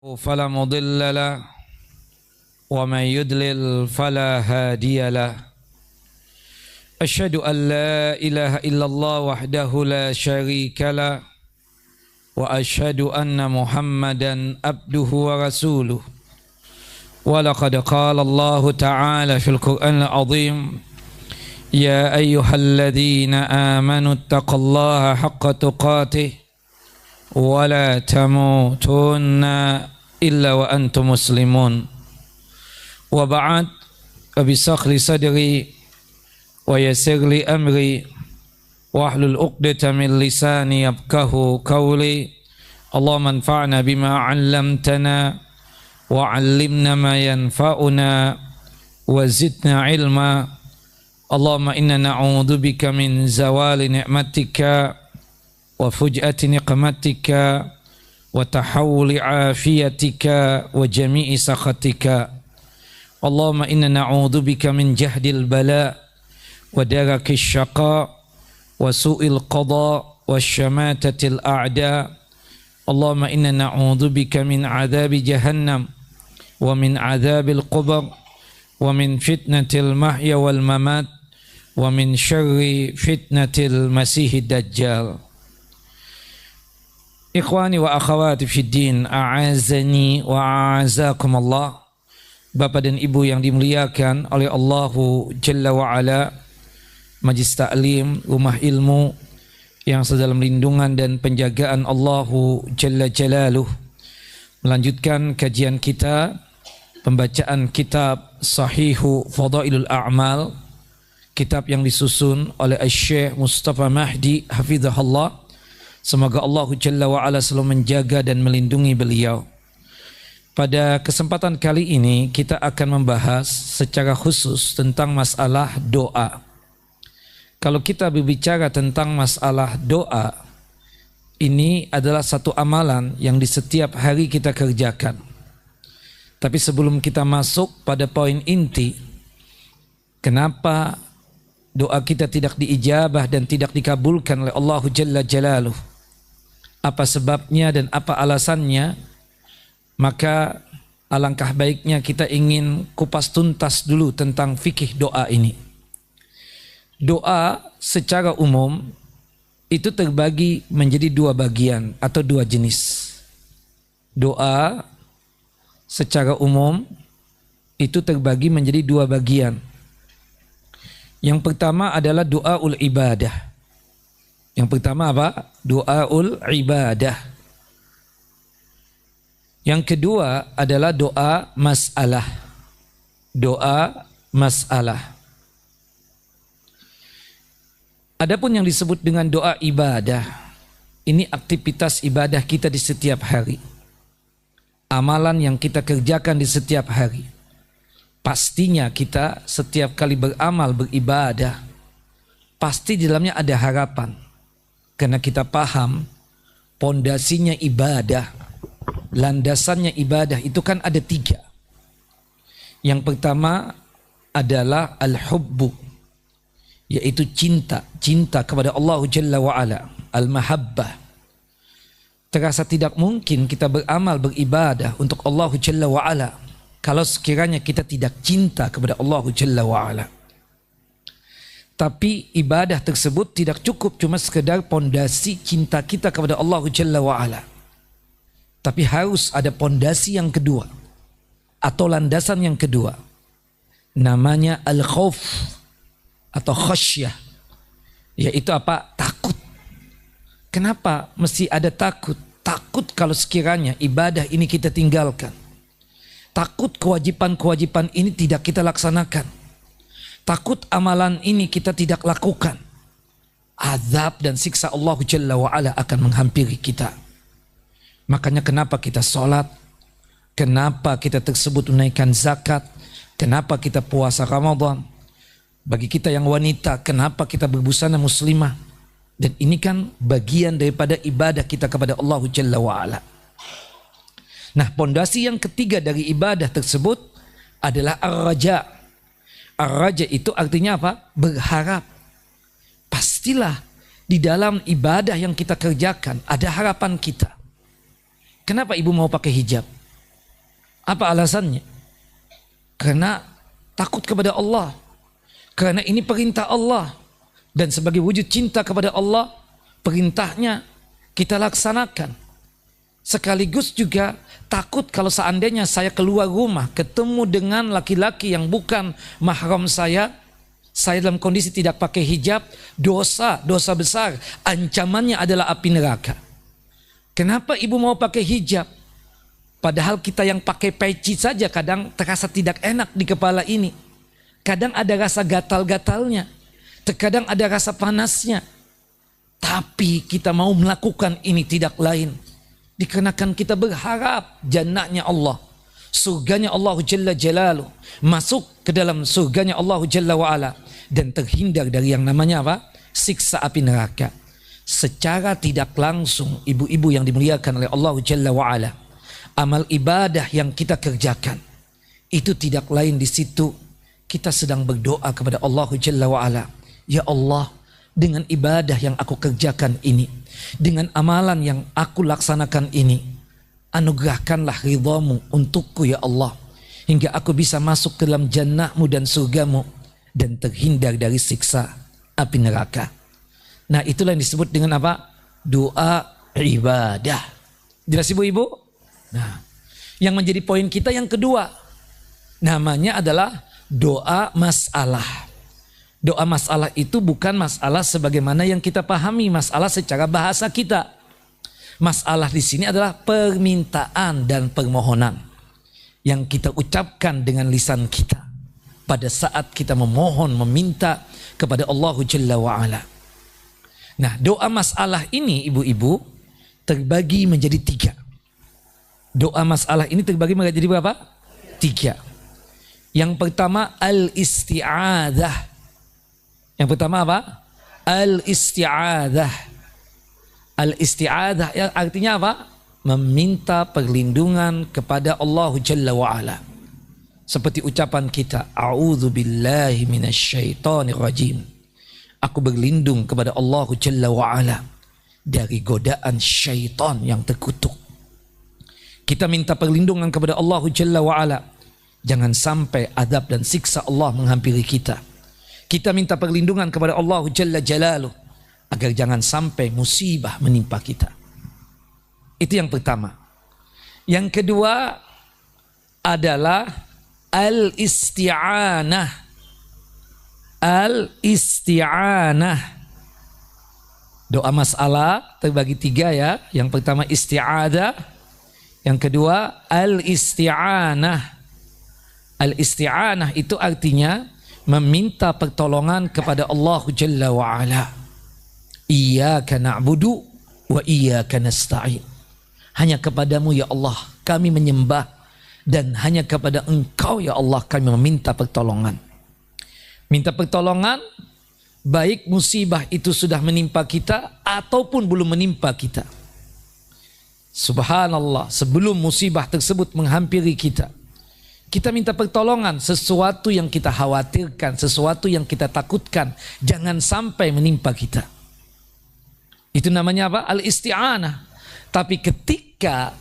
فلا مضل له ومن يضلل فلا هادي له أشهد أن لا إله إلا الله وحده لا شريك له وأشهد أن محمدا عبده ورسوله ولقد قال الله تعالى في القرآن العظيم يا أيها الذين آمنوا اتقوا الله حق تقاته ولا تموتن إلا وأنتم مسلمون وبعد فبشرح لي صدري ويسر لي أمري واحلل عقدة من لساني يفقهوا قولي اللهم انفعنا بما علمتنا وعلمنا ما ينفعنا وزدنا علما اللهم إنا نعوذ بك من زوال نعمتك وفجأة نقمتك وتحول عافيتك وجميع سخطك اللهم إنا نعوذ بك من جهد البلاء ودرك الشقاء وسوء القضاء والشماتة الأعداء اللهم إنا نعوذ بك من عذاب جهنم ومن عذاب القبر ومن فتنة المحيا والممات ومن شر فتنة المسيح الدجال. Ikhwani wa akhawati fiddin, a'azani wa a'azakum Allah. Bapak dan Ibu yang dimuliakan oleh Allahu Jalla wa Ala, Majlis Ta'lim, Rumah Ilmu yang sedalam lindungan dan penjagaan Allahu Jalla Jalaluh. Melanjutkan kajian kita, pembacaan kitab Sahihu Fadailul A'mal, kitab yang disusun oleh Syekh Mustafa Mahdi hafizahullah. Semoga Allah Jalla wa'ala selalu menjaga dan melindungi beliau. Pada kesempatan kali ini kita akan membahas secara khusus tentang masalah doa. Kalau kita berbicara tentang masalah doa, ini adalah satu amalan yang di setiap hari kita kerjakan. Tapi sebelum kita masuk pada poin inti, kenapa doa kita tidak diijabah dan tidak dikabulkan oleh Allah Jalla Jalaluh, apa sebabnya dan apa alasannya, maka alangkah baiknya kita ingin kupas tuntas dulu tentang fikih doa ini. Doa secara umum itu terbagi menjadi dua bagian atau dua jenis. Doa secara umum itu terbagi menjadi dua bagian. Yang pertama adalah doaul ibadah. Yang pertama apa? Doaul ibadah. Yang kedua adalah doa masalah. Doa masalah. Adapun yang disebut dengan doa ibadah, ini aktivitas ibadah kita di setiap hari. Amalan yang kita kerjakan di setiap hari. Pastinya kita setiap kali beramal, beribadah, pasti di dalamnya ada harapan. Karena kita paham pondasinya ibadah, landasannya ibadah itu kan ada tiga. Yang pertama adalah al-hubbu, yaitu cinta kepada Allah Jalla wa'ala, al-mahabbah. Terasa tidak mungkin kita beramal, beribadah untuk Allah Jalla wa'ala kalau sekiranya kita tidak cinta kepada Allah Jalla wa'ala. Tapi ibadah tersebut tidak cukup cuma sekedar pondasi cinta kita kepada Allah Jalla wa'ala. Tapi harus ada pondasi yang kedua atau landasan yang kedua. Namanya al-khauf atau khasyah. Yaitu apa? Takut. Kenapa mesti ada takut? Takut kalau sekiranya ibadah ini kita tinggalkan. Takut kewajiban-kewajiban ini tidak kita laksanakan. Takut amalan ini kita tidak lakukan. Azab dan siksa Allah Jalla wa'ala akan menghampiri kita. Makanya kenapa kita sholat, kenapa kita tersebut menaikkan zakat, kenapa kita puasa Ramadan. Bagi kita yang wanita, kenapa kita berbusana muslimah. Dan ini kan bagian daripada ibadah kita kepada Allah Jalla wa'ala. Nah, pondasi yang ketiga dari ibadah tersebut adalah ar-raja. Ar-raja itu artinya apa? Berharap. Pastilah di dalam ibadah yang kita kerjakan ada harapan kita. Kenapa ibu mau pakai hijab? Apa alasannya? Karena takut kepada Allah. Karena ini perintah Allah. Dan sebagai wujud cinta kepada Allah, perintahnya kita laksanakan. Sekaligus juga takut kalau seandainya saya keluar rumah ketemu dengan laki-laki yang bukan mahram saya dalam kondisi tidak pakai hijab, dosa besar, ancamannya adalah api neraka. Kenapa ibu mau pakai hijab? Padahal kita yang pakai peci saja kadang terasa tidak enak di kepala ini. Kadang ada rasa gatal-gatalnya, terkadang ada rasa panasnya. Tapi kita mau melakukan ini tidak lain dikarenakan kita berharap jannahnya Allah, surganya Allah Jalla Jalaluh, masuk ke dalam surganya Allah Jalla wa'ala, dan terhindar dari yang namanya apa? Siksa api neraka. Secara tidak langsung, ibu-ibu yang dimuliakan oleh Allah Jalla wa'ala, amal ibadah yang kita kerjakan itu tidak lain di situ kita sedang berdoa kepada Allah Jalla wa'ala. Ya Allah, dengan ibadah yang aku kerjakan ini, dengan amalan yang aku laksanakan ini, anugerahkanlah ridhamu untukku ya Allah, hingga aku bisa masuk ke dalam jannahmu dan surgamu dan terhindar dari siksa api neraka. Nah, itulah yang disebut dengan apa? Doa ibadah. Jelas ibu-ibu? Nah, yang menjadi poin kita yang kedua, namanya adalah doa masalah. Doa masalah itu bukan masalah sebagaimana yang kita pahami, masalah secara bahasa kita. Masalah di sini adalah permintaan dan permohonan yang kita ucapkan dengan lisan kita pada saat kita memohon, meminta kepada Allah Jalla wa'ala. Nah, doa masalah ini ibu-ibu terbagi menjadi 3. Doa masalah ini terbagi menjadi berapa? 3. Yang pertama al-isti'adzah. Yang pertama apa? Al-isti'adzah. Al-isti'adzah artinya apa? Meminta perlindungan kepada Allah Jalla wa'ala. Seperti ucapan kita, A'udzu billahi minasyaitonir rajim. Aku berlindung kepada Allah Jalla wa'ala dari godaan syaitan yang terkutuk. Kita minta perlindungan kepada Allah Jalla wa'ala. Jangan sampai azab dan siksa Allah menghampiri kita. Kita minta perlindungan kepada Allah Jalla Jalaluh agar jangan sampai musibah menimpa kita. Itu yang pertama. Yang kedua adalah al-isti'anah. Al-isti'anah. Doa masalah terbagi 3 ya. Yang pertama isti'adah. Yang kedua al-isti'anah. Al-isti'anah itu artinya meminta pertolongan kepada Allah Jalla wa'ala. Iyyaka na'budu wa iyyaka nasta'in. Hanya kepadamu ya Allah kami menyembah, dan hanya kepada Engkau ya Allah kami meminta pertolongan. Minta pertolongan baik musibah itu sudah menimpa kita ataupun belum menimpa kita. Subhanallah, sebelum musibah tersebut menghampiri kita, kita minta pertolongan. Sesuatu yang kita khawatirkan, sesuatu yang kita takutkan, jangan sampai menimpa kita. Itu namanya apa? Al-isti'anah. Tapi ketika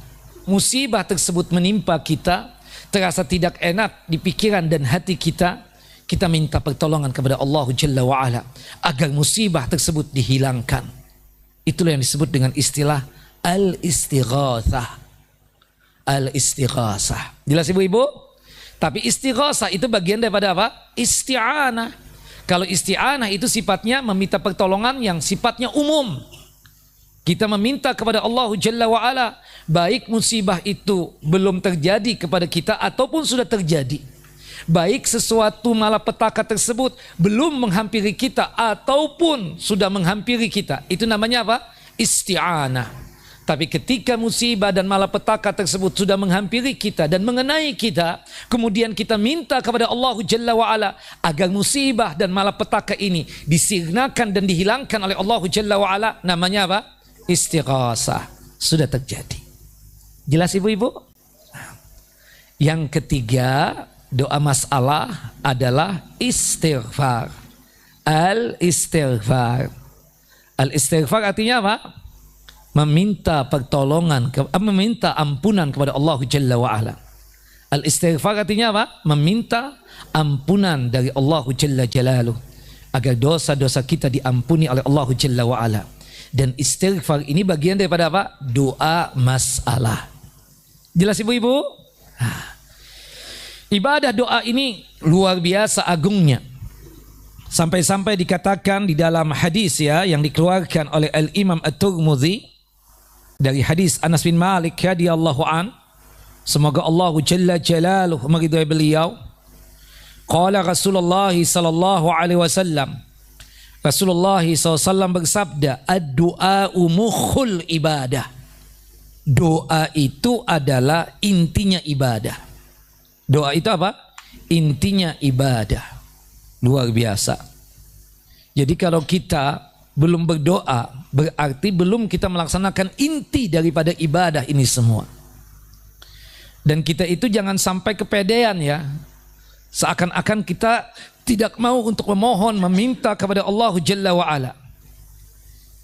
musibah tersebut menimpa kita, terasa tidak enak di pikiran dan hati kita, kita minta pertolongan kepada Allah Jalla wa'ala agar musibah tersebut dihilangkan. Itulah yang disebut dengan istilah al-istighatsah. Al-istighatsah. Jelas ibu-ibu? Tapi istighatsah itu bagian daripada apa? Isti'anah. Kalau isti'anah itu sifatnya meminta pertolongan yang sifatnya umum. Kita meminta kepada Allah Jalla wa'ala, baik musibah itu belum terjadi kepada kita ataupun sudah terjadi. Baik sesuatu malapetaka tersebut belum menghampiri kita ataupun sudah menghampiri kita. Itu namanya apa? Isti'anah. Tapi ketika musibah dan malapetaka tersebut sudah menghampiri kita dan mengenai kita, kemudian kita minta kepada Allah Jalla wa'ala agar musibah dan malapetaka ini disirnakan dan dihilangkan oleh Allah Jalla wa'ala, namanya apa? Istighatsah. Sudah terjadi. Jelas ibu-ibu? Yang ketiga, doa masalah adalah istighfar. Al-istighfar. Al-istighfar artinya apa? Meminta pertolongan, meminta ampunan kepada Allah Jalla wa'ala. Al-istighfar artinya apa? Meminta ampunan dari Allah Jalla Jalaluh, agar dosa-dosa kita diampuni oleh Allah Jalla wa'ala. Dan istighfar ini bagian daripada apa? Doa masalah. Jelas ibu-ibu? Ibadah doa ini luar biasa agungnya. Sampai-sampai dikatakan di dalam hadis ya, yang dikeluarkan oleh Al-Imam At-Tirmidzi dari hadis Anas bin Malik radhiyallahu an, semoga Allah Jalla Jalaluh meridhai beliau. Qala Rasulullah sallallahu alaihi wasallam, Rasulullah SAW bersabda, ad-du'a'u mukhul ibadah. Doa itu adalah intinya ibadah. Doa itu apa? Intinya ibadah. Luar biasa. Jadi kalau kita belum berdoa, berarti belum kita melaksanakan inti daripada ibadah ini semua. Dan kita itu jangan sampai kepedean ya. Seakan-akan kita tidak mau untuk memohon, meminta kepada Allah Jalla wa'ala.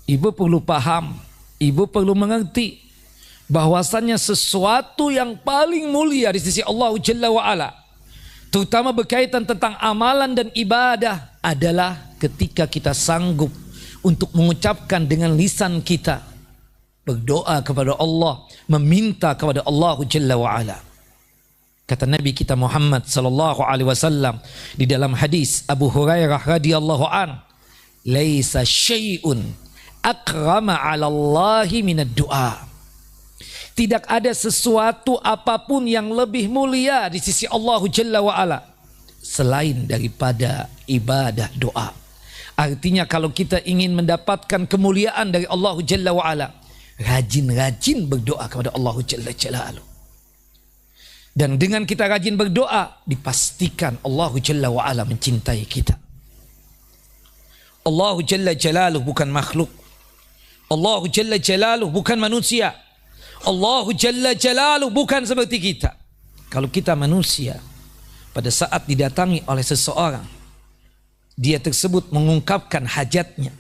Ibu perlu paham, ibu perlu mengerti bahwasannya sesuatu yang paling mulia di sisi Allah Jalla wa'ala, terutama berkaitan tentang amalan dan ibadah, adalah ketika kita sanggup untuk mengucapkan dengan lisan kita, berdoa kepada Allah, meminta kepada Allah Jalla wa'ala. Kata Nabi kita Muhammad sallallahu alaihi wasallam di dalam hadis Abu Hurairah radhiyallahu an, "Laisa syai'un akrama 'ala Allahi minad du'a." Tidak ada sesuatu apapun yang lebih mulia di sisi Allah Jalla wa Ala selain daripada ibadah doa. Artinya kalau kita ingin mendapatkan kemuliaan dari Allah Jalla wa Ala, rajin-rajin berdoa kepada Allah Jalla Jalaluh. Dan dengan kita rajin berdoa, dipastikan Allah Jalla wa'ala mencintai kita. Allah Jalla Jalaluh bukan makhluk. Allah Jalla Jalaluh bukan manusia. Allah Jalla Jalaluh bukan seperti kita. Kalau kita manusia, pada saat didatangi oleh seseorang, dia tersebut mengungkapkan hajatnya,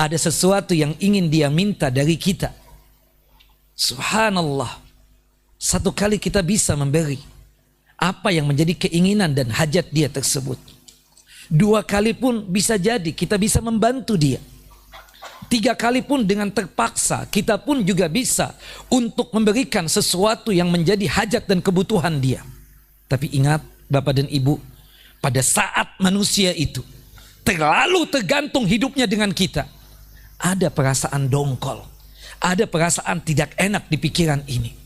ada sesuatu yang ingin dia minta dari kita, subhanallah, satu kali kita bisa memberi apa yang menjadi keinginan dan hajat dia tersebut. Dua kali pun bisa jadi kita bisa membantu dia. Tiga kali pun dengan terpaksa kita pun juga bisa untuk memberikan sesuatu yang menjadi hajat dan kebutuhan dia. Tapi ingat Bapak dan Ibu, pada saat manusia itu terlalu tergantung hidupnya dengan kita, ada perasaan dongkol, ada perasaan tidak enak di pikiran ini.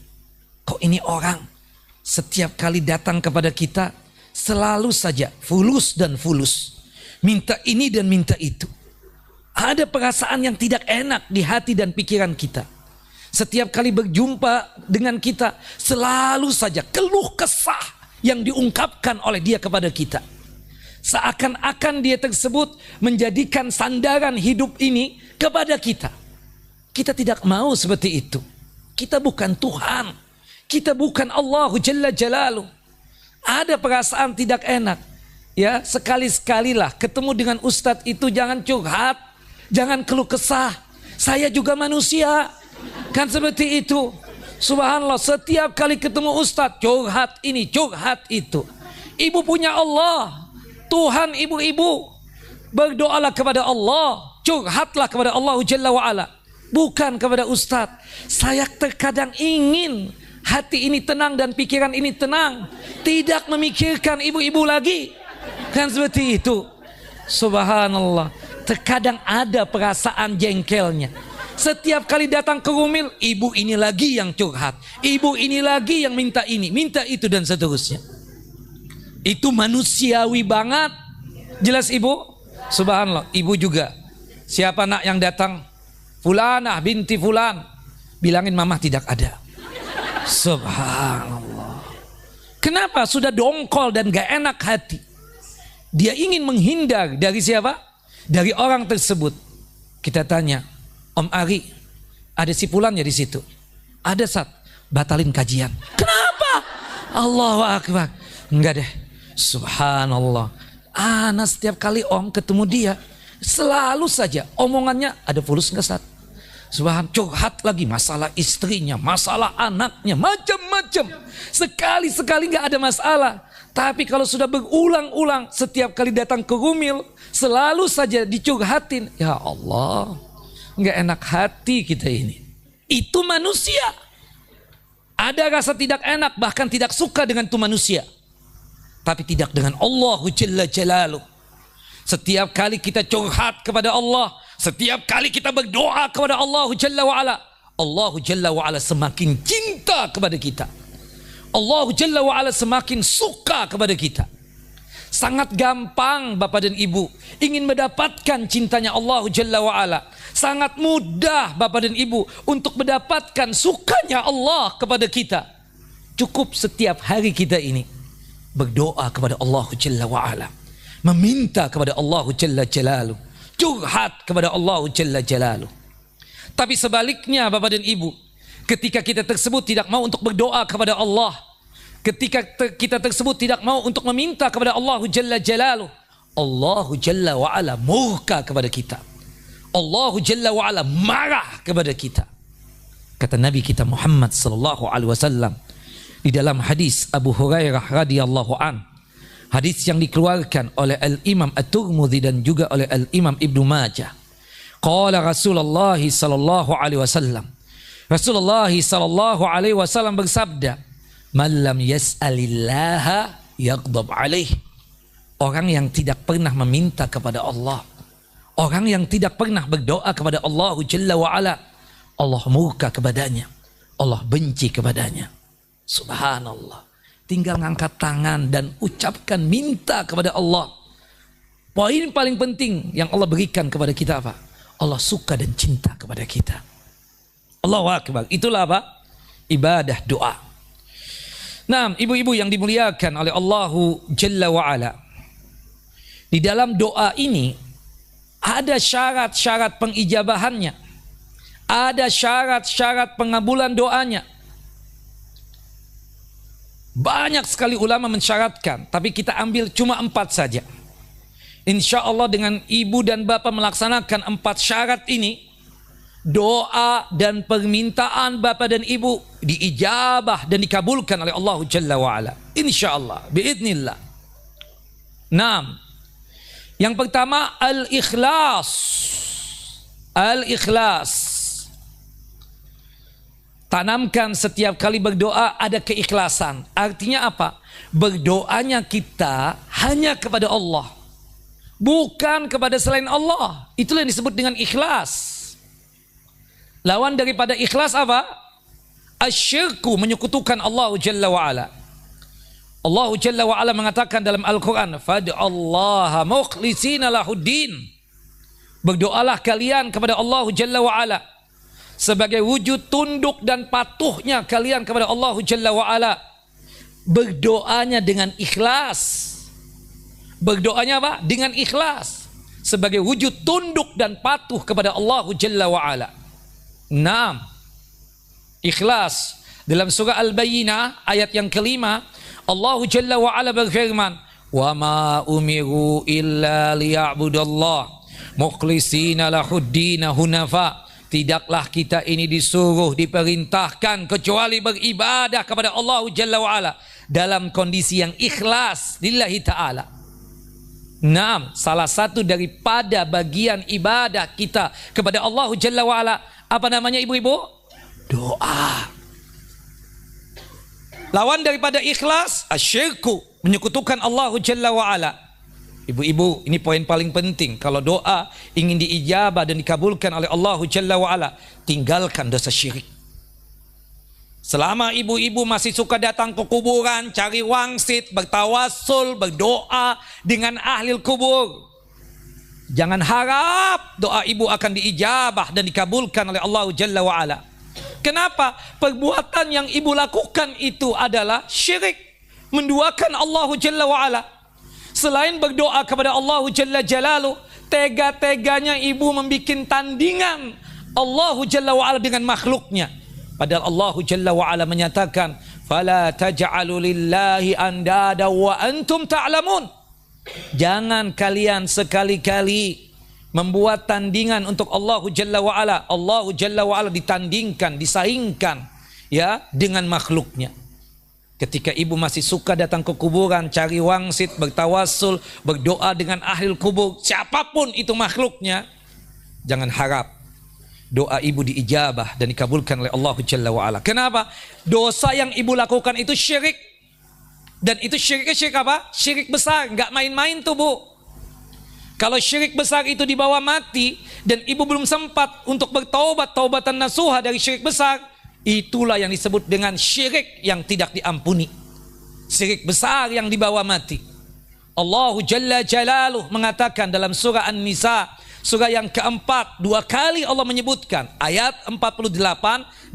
Kok ini orang setiap kali datang kepada kita selalu saja fulus dan fulus, minta ini dan minta itu. Ada perasaan yang tidak enak di hati dan pikiran kita. Setiap kali berjumpa dengan kita selalu saja keluh kesah yang diungkapkan oleh dia kepada kita. Seakan-akan dia tersebut menjadikan sandaran hidup ini kepada kita. Kita tidak mau seperti itu. Kita bukan Tuhan. Kita bukan Allah Jalla Jalaluh. Ada perasaan tidak enak. Ya, sekali-sekalilah ketemu dengan ustadz itu jangan curhat, jangan keluh kesah. Saya juga manusia. Kan seperti itu. Subhanallah, setiap kali ketemu ustadz curhat ini, curhat itu. Ibu punya Allah, Tuhan ibu-ibu. Berdoalah kepada Allah, curhatlah kepada Allah Jalla wa'ala, bukan kepada ustadz. Saya terkadang ingin hati ini tenang dan pikiran ini tenang, tidak memikirkan ibu-ibu lagi. Kan seperti itu. Subhanallah, terkadang ada perasaan jengkelnya. Setiap kali datang ke Rumil, ibu ini lagi yang curhat, ibu ini lagi yang minta ini, minta itu dan seterusnya. Itu manusiawi banget. Jelas ibu? Subhanallah, ibu juga. Siapa nak yang datang? Fulanah binti fulan. Bilangin mamah tidak ada. Subhanallah. Kenapa? Sudah dongkol dan gak enak hati. Dia ingin menghindar dari siapa? Dari orang tersebut. Kita tanya, Om Ari, ada si Fulannya di situ. Ada Sat, batalin kajian. Kenapa? Allahu Akbar. Enggak deh. Subhanallah. Ana setiap kali Om ketemu dia, selalu saja omongannya, ada fulus enggak Sat? curhat lagi masalah istrinya, masalah anaknya, macam-macam. Sekali-sekali nggak ada masalah. Tapi kalau sudah berulang-ulang, setiap kali datang ke Rumil, selalu saja dicurhatin. Ya Allah, nggak enak hati kita ini. Itu manusia. Ada rasa tidak enak, bahkan tidak suka dengan itu manusia. Tapi tidak dengan Allah Jalla Jalaluh. Setiap kali kita curhat kepada Allah, setiap kali kita berdoa kepada Allah Jalla wa'ala, Allah Jalla wa'ala semakin cinta kepada kita. Allah Jalla wa'ala semakin suka kepada kita. Sangat gampang Bapak dan Ibu ingin mendapatkan cintanya Allah Jalla wa'ala. Sangat mudah Bapak dan Ibu untuk mendapatkan sukanya Allah kepada kita. Cukup setiap hari kita ini berdoa kepada Allah Jalla wa'ala, meminta kepada Allah Jalla Jalaluh, curhat kepada Allah Jalla Jalaluh. Tapi sebaliknya Bapak dan Ibu, ketika kita tersebut tidak mau untuk berdoa kepada Allah, ketika kita tersebut tidak mau untuk meminta kepada Allah Jalla Jalaluh, Allah Jalla wa'ala murka kepada kita. Allah Jalla wa'ala marah kepada kita. Kata Nabi kita Muhammad sallallahu alaihi wasallam di dalam hadis Abu Hurairah radhiyallahu an, hadis yang dikeluarkan oleh Al-Imam At-Tirmidzi dan juga oleh Al-Imam Ibnu Majah. Qala Rasulullah sallallahu alaihi wasallam, Rasulullah sallallahu alaihi wasallam bersabda, "Man lam yas'alillaha yaghdab alaih." Orang yang tidak pernah meminta kepada Allah, orang yang tidak pernah berdoa kepada Allah Jalla wa ala, Allah murka kepadanya, Allah benci kepadanya. Subhanallah. Tinggal ngangkat tangan dan ucapkan minta kepada Allah. Poin paling penting yang Allah berikan kepada kita apa? Allah suka dan cinta kepada kita. Allahu Akbar. Itulah apa? Ibadah doa. Nah, ibu-ibu yang dimuliakan oleh Allahu Jalla wa'ala, di dalam doa ini ada syarat-syarat pengijabahannya, ada syarat-syarat pengabulan doanya. Banyak sekali ulama mensyaratkan, tapi kita ambil cuma 4 saja. Insya Allah dengan ibu dan bapak melaksanakan 4 syarat ini, doa dan permintaan bapak dan ibu diijabah dan dikabulkan oleh Allah Jalla wa'ala. Insya Allah, biidnillah. 6. Yang pertama, al-ikhlas. Al-ikhlas. Tanamkan setiap kali berdoa ada keikhlasan. Artinya apa? Berdoanya kita hanya kepada Allah, bukan kepada selain Allah. Itulah yang disebut dengan ikhlas. Lawan daripada ikhlas apa? Asyirku, menyekutukan Allah Jalla wa'ala. Allah Jalla wa'ala mengatakan dalam Al-Quran, fad'allaha mukhlisina lahuddin. Berdoalah kalian kepada Allah Jalla wa'ala sebagai wujud tunduk dan patuhnya kalian kepada Allah Jalla wa'ala. Berdoanya dengan ikhlas. Berdoanya apa? Dengan ikhlas. Sebagai wujud tunduk dan patuh kepada Allah Jalla wa'ala. 6. Ikhlas. Dalam surah Al-Bayyinah ayat yang kelima, Allah Jalla wa'ala berfirman, wa ma umiru illa liya'budallah mukhlisina lahuddina hunafa. Tidaklah kita ini disuruh, diperintahkan kecuali beribadah kepada Allah Jalla wa'ala dalam kondisi yang ikhlas lillahi ta'ala. 6. Salah satu daripada bagian ibadah kita kepada Allah Jalla wa'ala, apa namanya ibu-ibu? Doa. Lawan daripada ikhlas, asyirku, menyekutukan Allah Jalla wa'ala. Ibu-ibu, ini poin paling penting. Kalau doa ingin diijabah dan dikabulkan oleh Allah Jalla wa'ala, tinggalkan dosa syirik. Selama ibu-ibu masih suka datang ke kuburan, cari wangsit, bertawassul, berdoa dengan ahli kubur, jangan harap doa ibu akan diijabah dan dikabulkan oleh Allah Jalla wa'ala. Kenapa? Perbuatan yang ibu lakukan itu adalah syirik, menduakan Allah Jalla wa'ala. Selain berdoa kepada Allah Jalla Jalaluh, tega-teganya ibu membuat tandingan Allah Jalla wa'ala dengan makhluknya. Padahal Allah Jalla wa'ala menyatakan, fala taj'alu lillahi andada wa antum ta'lamun. Jangan kalian sekali-kali membuat tandingan untuk Allah Jalla wa Ala. Allah Jalla wa Ala ditandingkan, disaingkan ya dengan makhluknya. Ketika ibu masih suka datang ke kuburan, cari wangsit, bertawasul, berdoa dengan ahli kubur, siapapun itu makhluknya, jangan harap doa ibu diijabah dan dikabulkan oleh Allah Jalla wa Ala. Kenapa? Dosa yang ibu lakukan itu syirik. Dan itu syiriknya syirik apa? Syirik besar, nggak main-main tuh bu. Kalau syirik besar itu dibawa mati dan ibu belum sempat untuk bertaubat, taubatan nasuha dari syirik besar, itulah yang disebut dengan syirik yang tidak diampuni. Syirik besar yang dibawa mati. Allah Jalla Jalaluh mengatakan dalam surah An-Nisa, surah yang keempat, 2 kali Allah menyebutkan ayat 48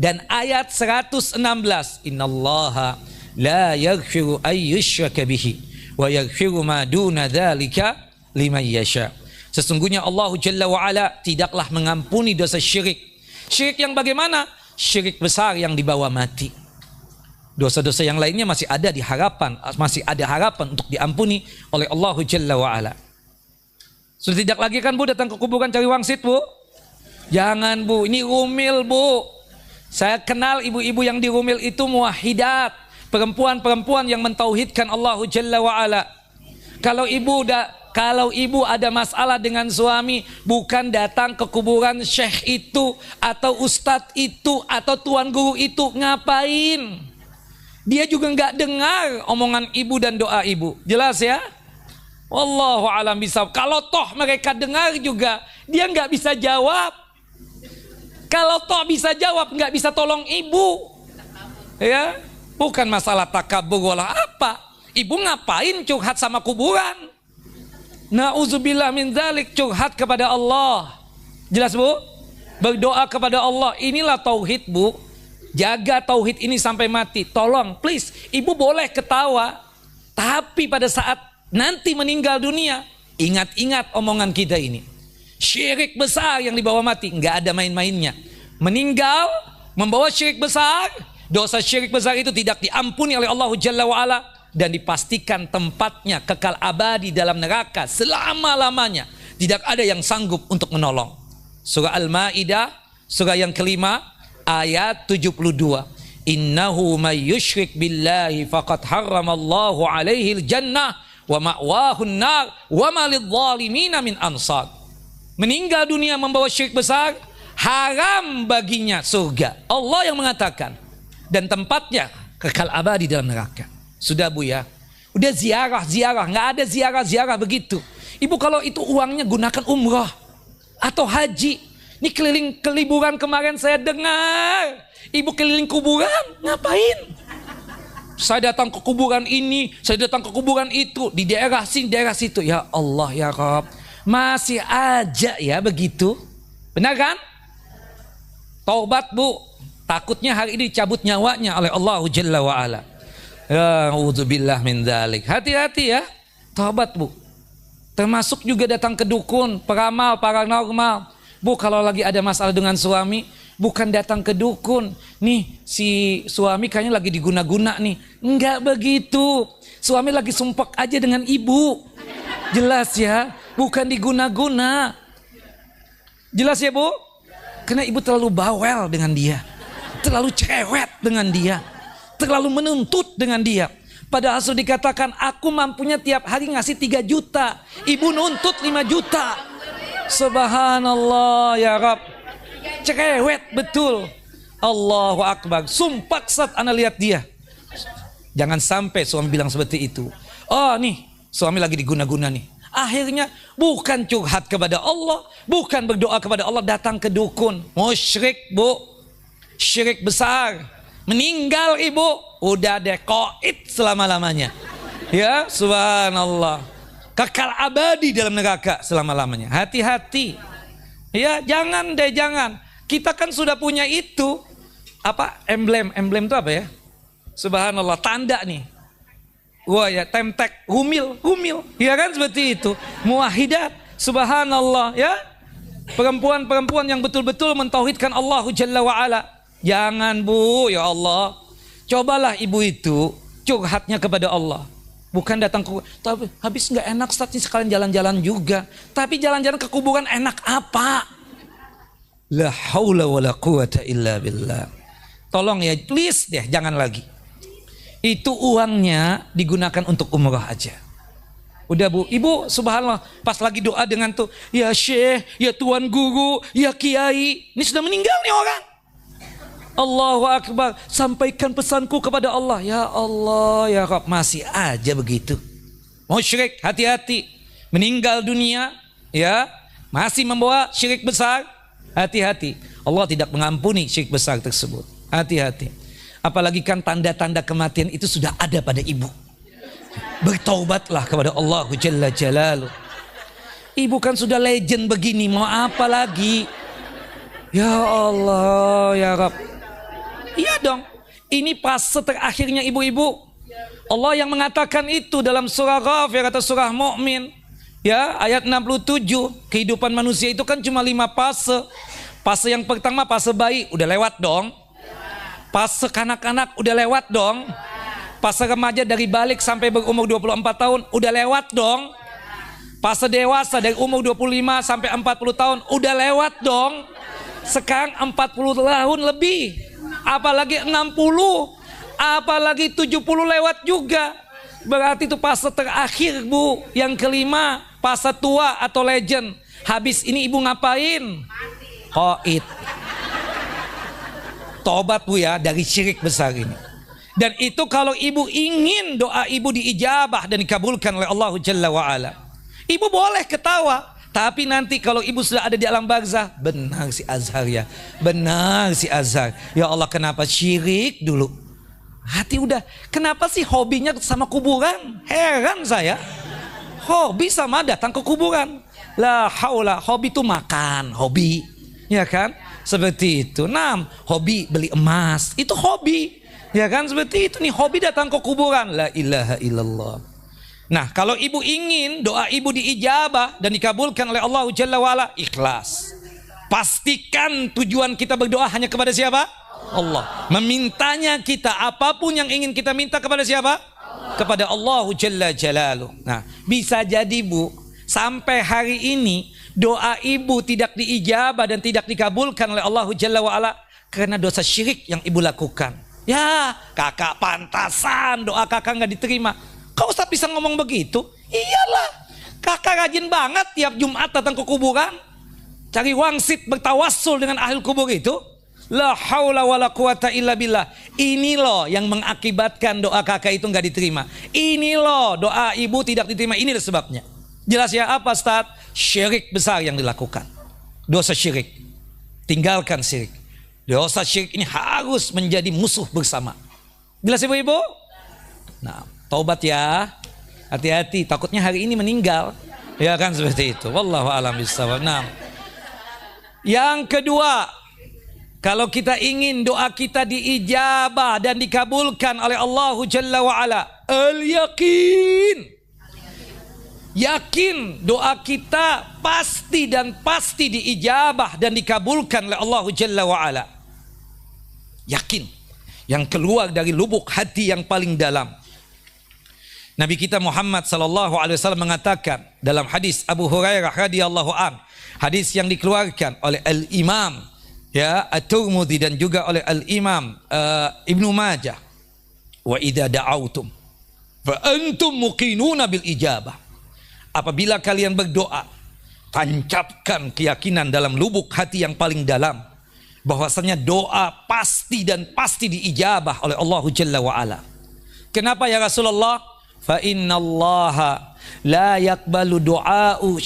dan ayat 116. Innallaha la yaghfiru ay yushraka bihi wa yaghfiru ma duna dzalika liman yasha. Sesungguhnya Allah Jalla wa Ala tidaklah mengampuni dosa syirik. Syirik yang bagaimana? Syirik besar yang dibawa mati. Dosa-dosa yang lainnya masih ada harapan untuk diampuni oleh Allah Jalla wa Ala. Sudah tidak lagi kan bu datang ke kuburan cari wangsit bu? Jangan bu, ini rumil bu. Saya kenal ibu-ibu yang di rumil itu muwahhidat, perempuan-perempuan yang mentauhidkan Allah Jalla wa Ala. Kalau ibu ada masalah dengan suami, bukan datang ke kuburan syekh itu atau ustadz itu atau tuan guru itu. Ngapain? Dia juga nggak dengar omongan ibu dan doa ibu. Jelas ya? Wallahu a'lam bishawab. Kalau toh mereka dengar juga, dia nggak bisa jawab. Kalau toh bisa jawab, nggak bisa tolong ibu. Ya, bukan masalah takabur wala apa. Ibu ngapain curhat sama kuburan? Na'udzubillah min dzalik, curhat kepada Allah. Jelas bu? Berdoa kepada Allah. Inilah tauhid bu. Jaga tauhid ini sampai mati. Tolong please, ibu boleh ketawa, tapi pada saat nanti meninggal dunia, ingat-ingat omongan kita ini. Syirik besar yang dibawa mati, nggak ada main-mainnya. Meninggal membawa syirik besar, dosa syirik besar itu tidak diampuni oleh Allah Jalla wa Ala dan dipastikan tempatnya kekal abadi dalam neraka selama-lamanya. Tidak ada yang sanggup untuk menolong. Surah Al-Maidah, surah yang kelima, ayat 72. Innahu may yusyrik billahi faqad harramallahu alaihi al-jannah wa ma'wahun nar wa ma lidh-dhalimina min ansar. Meninggal dunia membawa syirik besar, haram baginya surga. Allah yang mengatakan, dan tempatnya kekal abadi dalam neraka. Sudah bu ya, udah ziarah, nggak ada ziarah begitu. Ibu kalau itu uangnya gunakan umrah atau haji. Ini keliburan kemarin saya dengar, ibu keliling kuburan, ngapain? Saya datang ke kuburan ini, saya datang ke kuburan itu, di daerah sini, daerah situ. Ya Allah ya Rabb, masih aja ya begitu. Benar kan? Taubat bu, takutnya hari ini dicabut nyawanya oleh Allah Jalla wa Ala. Ya a'udzubillah min dzalik. Hati-hati ya, taubat bu. Termasuk juga datang ke dukun, peramal, paranormal. Bu kalau lagi ada masalah dengan suami, bukan datang ke dukun. Nih si suami kayaknya lagi diguna-guna nih. Enggak begitu. Suami lagi sumpek aja dengan ibu. Jelas ya, bukan diguna-guna. Jelas ya bu? Karena ibu terlalu bawel dengan dia, terlalu cerewet dengan dia, terlalu menuntut dengan dia. Padahal sudah dikatakan aku mampunya tiap hari ngasih 3 juta, ibu nuntut 5 juta. Subhanallah ya Rabb, cerewet betul. Allahu Akbar. Sumpah saat ana lihat dia. Jangan sampai suami bilang seperti itu. Oh nih suami lagi diguna-guna nih. Akhirnya bukan curhat kepada Allah, bukan berdoa kepada Allah, datang ke dukun. Musyrik bu, syirik besar. Meninggal ibu, udah dekoit selama-lamanya. Ya subhanallah, kekal abadi dalam neraka selama-lamanya. Hati-hati. Ya jangan deh, jangan. Kita kan sudah punya itu. Apa emblem itu apa ya? Subhanallah, tanda nih. Wah ya, temtek, humil, ya kan seperti itu. Muwahhidat, subhanallah ya. Perempuan-perempuan yang betul-betul mentauhidkan Allah Jalla wa Ala. Jangan bu, ya Allah. Cobalah ibu itu curhatnya kepada Allah. Bukan datang ke tapi habis nggak enak Ustaz, ini sekalian jalan-jalan juga. Tapi jalan-jalan ke kuburan enak apa? La haula wala quwata illa billah. Tolong ya, please deh jangan lagi. Itu uangnya digunakan untuk umrah aja. Udah Bu, Ibu subhanallah pas lagi doa dengan tuh, ya Syekh, ya Tuan Guru, ya Kiai, ini sudah meninggal nih orang. Allahu Akbar, sampaikan pesanku kepada Allah. Ya Allah, ya Rabb, masih aja begitu. Musyrik, hati-hati. Meninggal dunia, ya, masih membawa syirik besar, hati-hati. Allah tidak mengampuni syirik besar tersebut. Hati-hati. Apalagi kan tanda-tanda kematian itu sudah ada pada ibu. Bertaubatlah kepada Allah Jalla Jalaluh. Ibu kan sudah legend begini, mau apa lagi? Ya Allah, ya Rabb. Iya dong, ini fase terakhirnya ibu-ibu. Allah yang mengatakan itu dalam surah Ghafir atau surah Mu'min, ya, ayat 67. Kehidupan manusia itu kan cuma 5 fase. Fase yang pertama fase bayi, udah lewat dong. Fase kanak-kanak udah lewat dong. Fase remaja dari balik sampai berumur 24 tahun udah lewat dong. Fase dewasa dari umur 25 sampai 40 tahun udah lewat dong. Sekarang 40 tahun lebih. Apalagi 60, apalagi 70 lewat juga. Berarti itu fase terakhir Bu. Yang kelima, fase tua atau legend. Habis ini ibu ngapain? Qaid. Tobat Bu ya dari syirik besar ini. Dan itu kalau ibu ingin doa ibu diijabah dan dikabulkan oleh Allah Jalla wa'ala, ibu boleh ketawa. Tapi nanti kalau ibu sudah ada di alam barzah, benar si Azhar ya, benar si Azhar. Ya Allah, kenapa syirik dulu? Hati udah, kenapa sih hobinya sama kuburan? Heran saya. Hobi sama datang ke kuburan. La haula, hobi itu makan, hobi. Ya kan? Seperti itu. Hobi beli emas, itu hobi. Ya kan? Seperti itu nih, hobi datang ke kuburan. La ilaha illallah. Nah, kalau ibu ingin doa ibu diijabah dan dikabulkan oleh Allah Jalla wa'ala, ikhlas. Pastikan tujuan kita berdoa hanya kepada siapa? Allah. Memintanya kita, apapun yang ingin kita minta kepada siapa? Kepada Allah Jalla Jalaluh. Nah, bisa jadi Bu, sampai hari ini doa ibu tidak diijabah dan tidak dikabulkan oleh Allah Jalla wa'ala karena dosa syirik yang ibu lakukan. Ya, kakak pantasan doa kakak nggak diterima. Kau Ustaz bisa ngomong begitu? Iyalah, kakak rajin banget tiap Jumat datang ke kuburan, cari wangsit, bertawassul dengan ahli kubur itu. La haula wala quwata illa billah. Ini loh yang mengakibatkan doa kakak itu nggak diterima. Ini loh doa ibu tidak diterima. Ini sebabnya. Jelas ya apa Ustaz? Syirik besar yang dilakukan. Dosa syirik. Tinggalkan syirik. Dosa syirik ini harus menjadi musuh bersama. Jelas ibu-ibu? Nah, taubat ya, hati-hati, takutnya hari ini meninggal, ya kan seperti itu. Wallahu a'lam bishawab. Nah, yang kedua, kalau kita ingin doa kita diijabah dan dikabulkan oleh Allah Jalla wa'ala, al-yakin. Yakin doa kita pasti dan pasti diijabah dan dikabulkan oleh Allah Jalla wa'ala. Yakin, yang keluar dari lubuk hati yang paling dalam. Nabi kita Muhammad sallallahu alaihi wasallam mengatakan dalam hadis Abu Hurairah radhiyallahu an, hadis yang dikeluarkan oleh Al-Imam ya At-Tirmidzi dan juga oleh Al-Imam Ibnu Majah, wa idza da'autum fa antum muqinuna bil ijabah. Apabila kalian berdoa, tancapkan keyakinan dalam lubuk hati yang paling dalam bahwasanya doa pasti dan pasti diijabah oleh Allah Jalla wa ala. Kenapa ya Rasulullah? Fa innallaha la yaqbalu du'a'un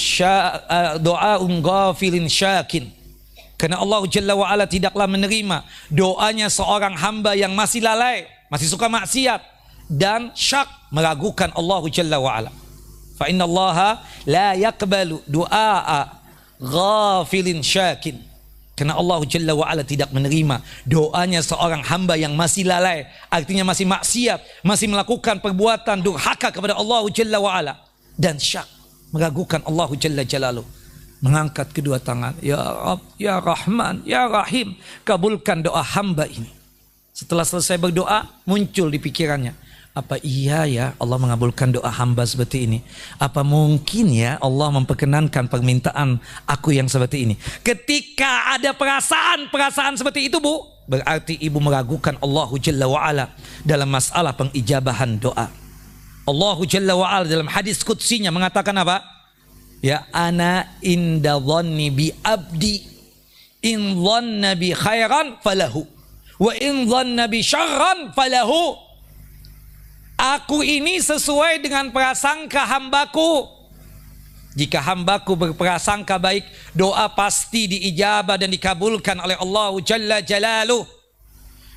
ghafilin syakin. Karena Allah Jalla wa ala tidaklah menerima doanya seorang hamba yang masih lalai, masih suka maksiat dan syak, meragukan Allah Jalla wa ala. Fa innallaha la yaqbalu du'a ghafilin syakin. Karena Allah Jalla wa'ala tidak menerima doanya seorang hamba yang masih lalai, artinya masih maksiat, masih melakukan perbuatan durhaka kepada Allah Jalla wa'ala, dan syak, meragukan Allah Jalla Jalaluh. Mengangkat kedua tangan, ya Rabb, ya Rahman, ya Rahim, kabulkan doa hamba ini. Setelah selesai berdoa, muncul di pikirannya, Apa iya ya Allah mengabulkan doa hamba seperti ini? Apa mungkin ya Allah memperkenankan permintaan aku yang seperti ini? Ketika ada perasaan seperti itu, Bu, berarti ibu meragukan Allahu Jalla wa'ala dalam masalah pengijabahan doa. Allahu Jalla wa'ala dalam hadis qudsinya mengatakan apa? Ya, ana inda dhanni bi abdi in dhanna bi khairan falahu wa in dhanna bi syarran falahu. Aku ini sesuai dengan prasangka hambaku. Jika hambaku berprasangka baik, doa pasti diijabah dan dikabulkan oleh Allah Jalla Jalaluh.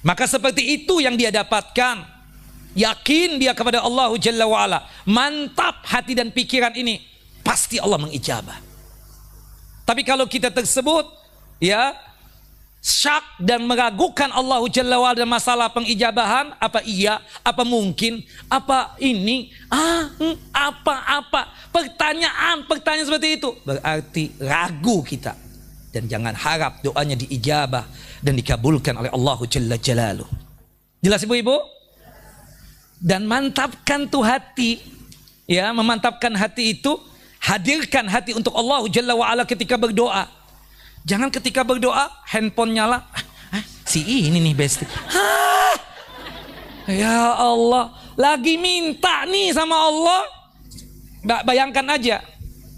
Maka seperti itu yang dia dapatkan. Yakin dia kepada Allah Jalla wa'ala. Mantap hati dan pikiran ini. Pasti Allah mengijabah. Tapi kalau kita tersebut, ya, syak dan meragukan Allah Jalla wa'ala dalam masalah pengijabahan, apa iya, apa mungkin, apa ini, apa, pertanyaan seperti itu, berarti ragu kita. Dan jangan harap doanya diijabah dan dikabulkan oleh Allah Jalla Jalaluh. Jelas ibu-ibu? Dan mantapkan tuh hati, ya, memantapkan hati itu, hadirkan hati untuk Allah Jalla wa'ala ketika berdoa. Jangan ketika berdoa handphone nyala, si ini nih besti. Ya Allah, lagi minta nih sama Allah. Bayangkan aja,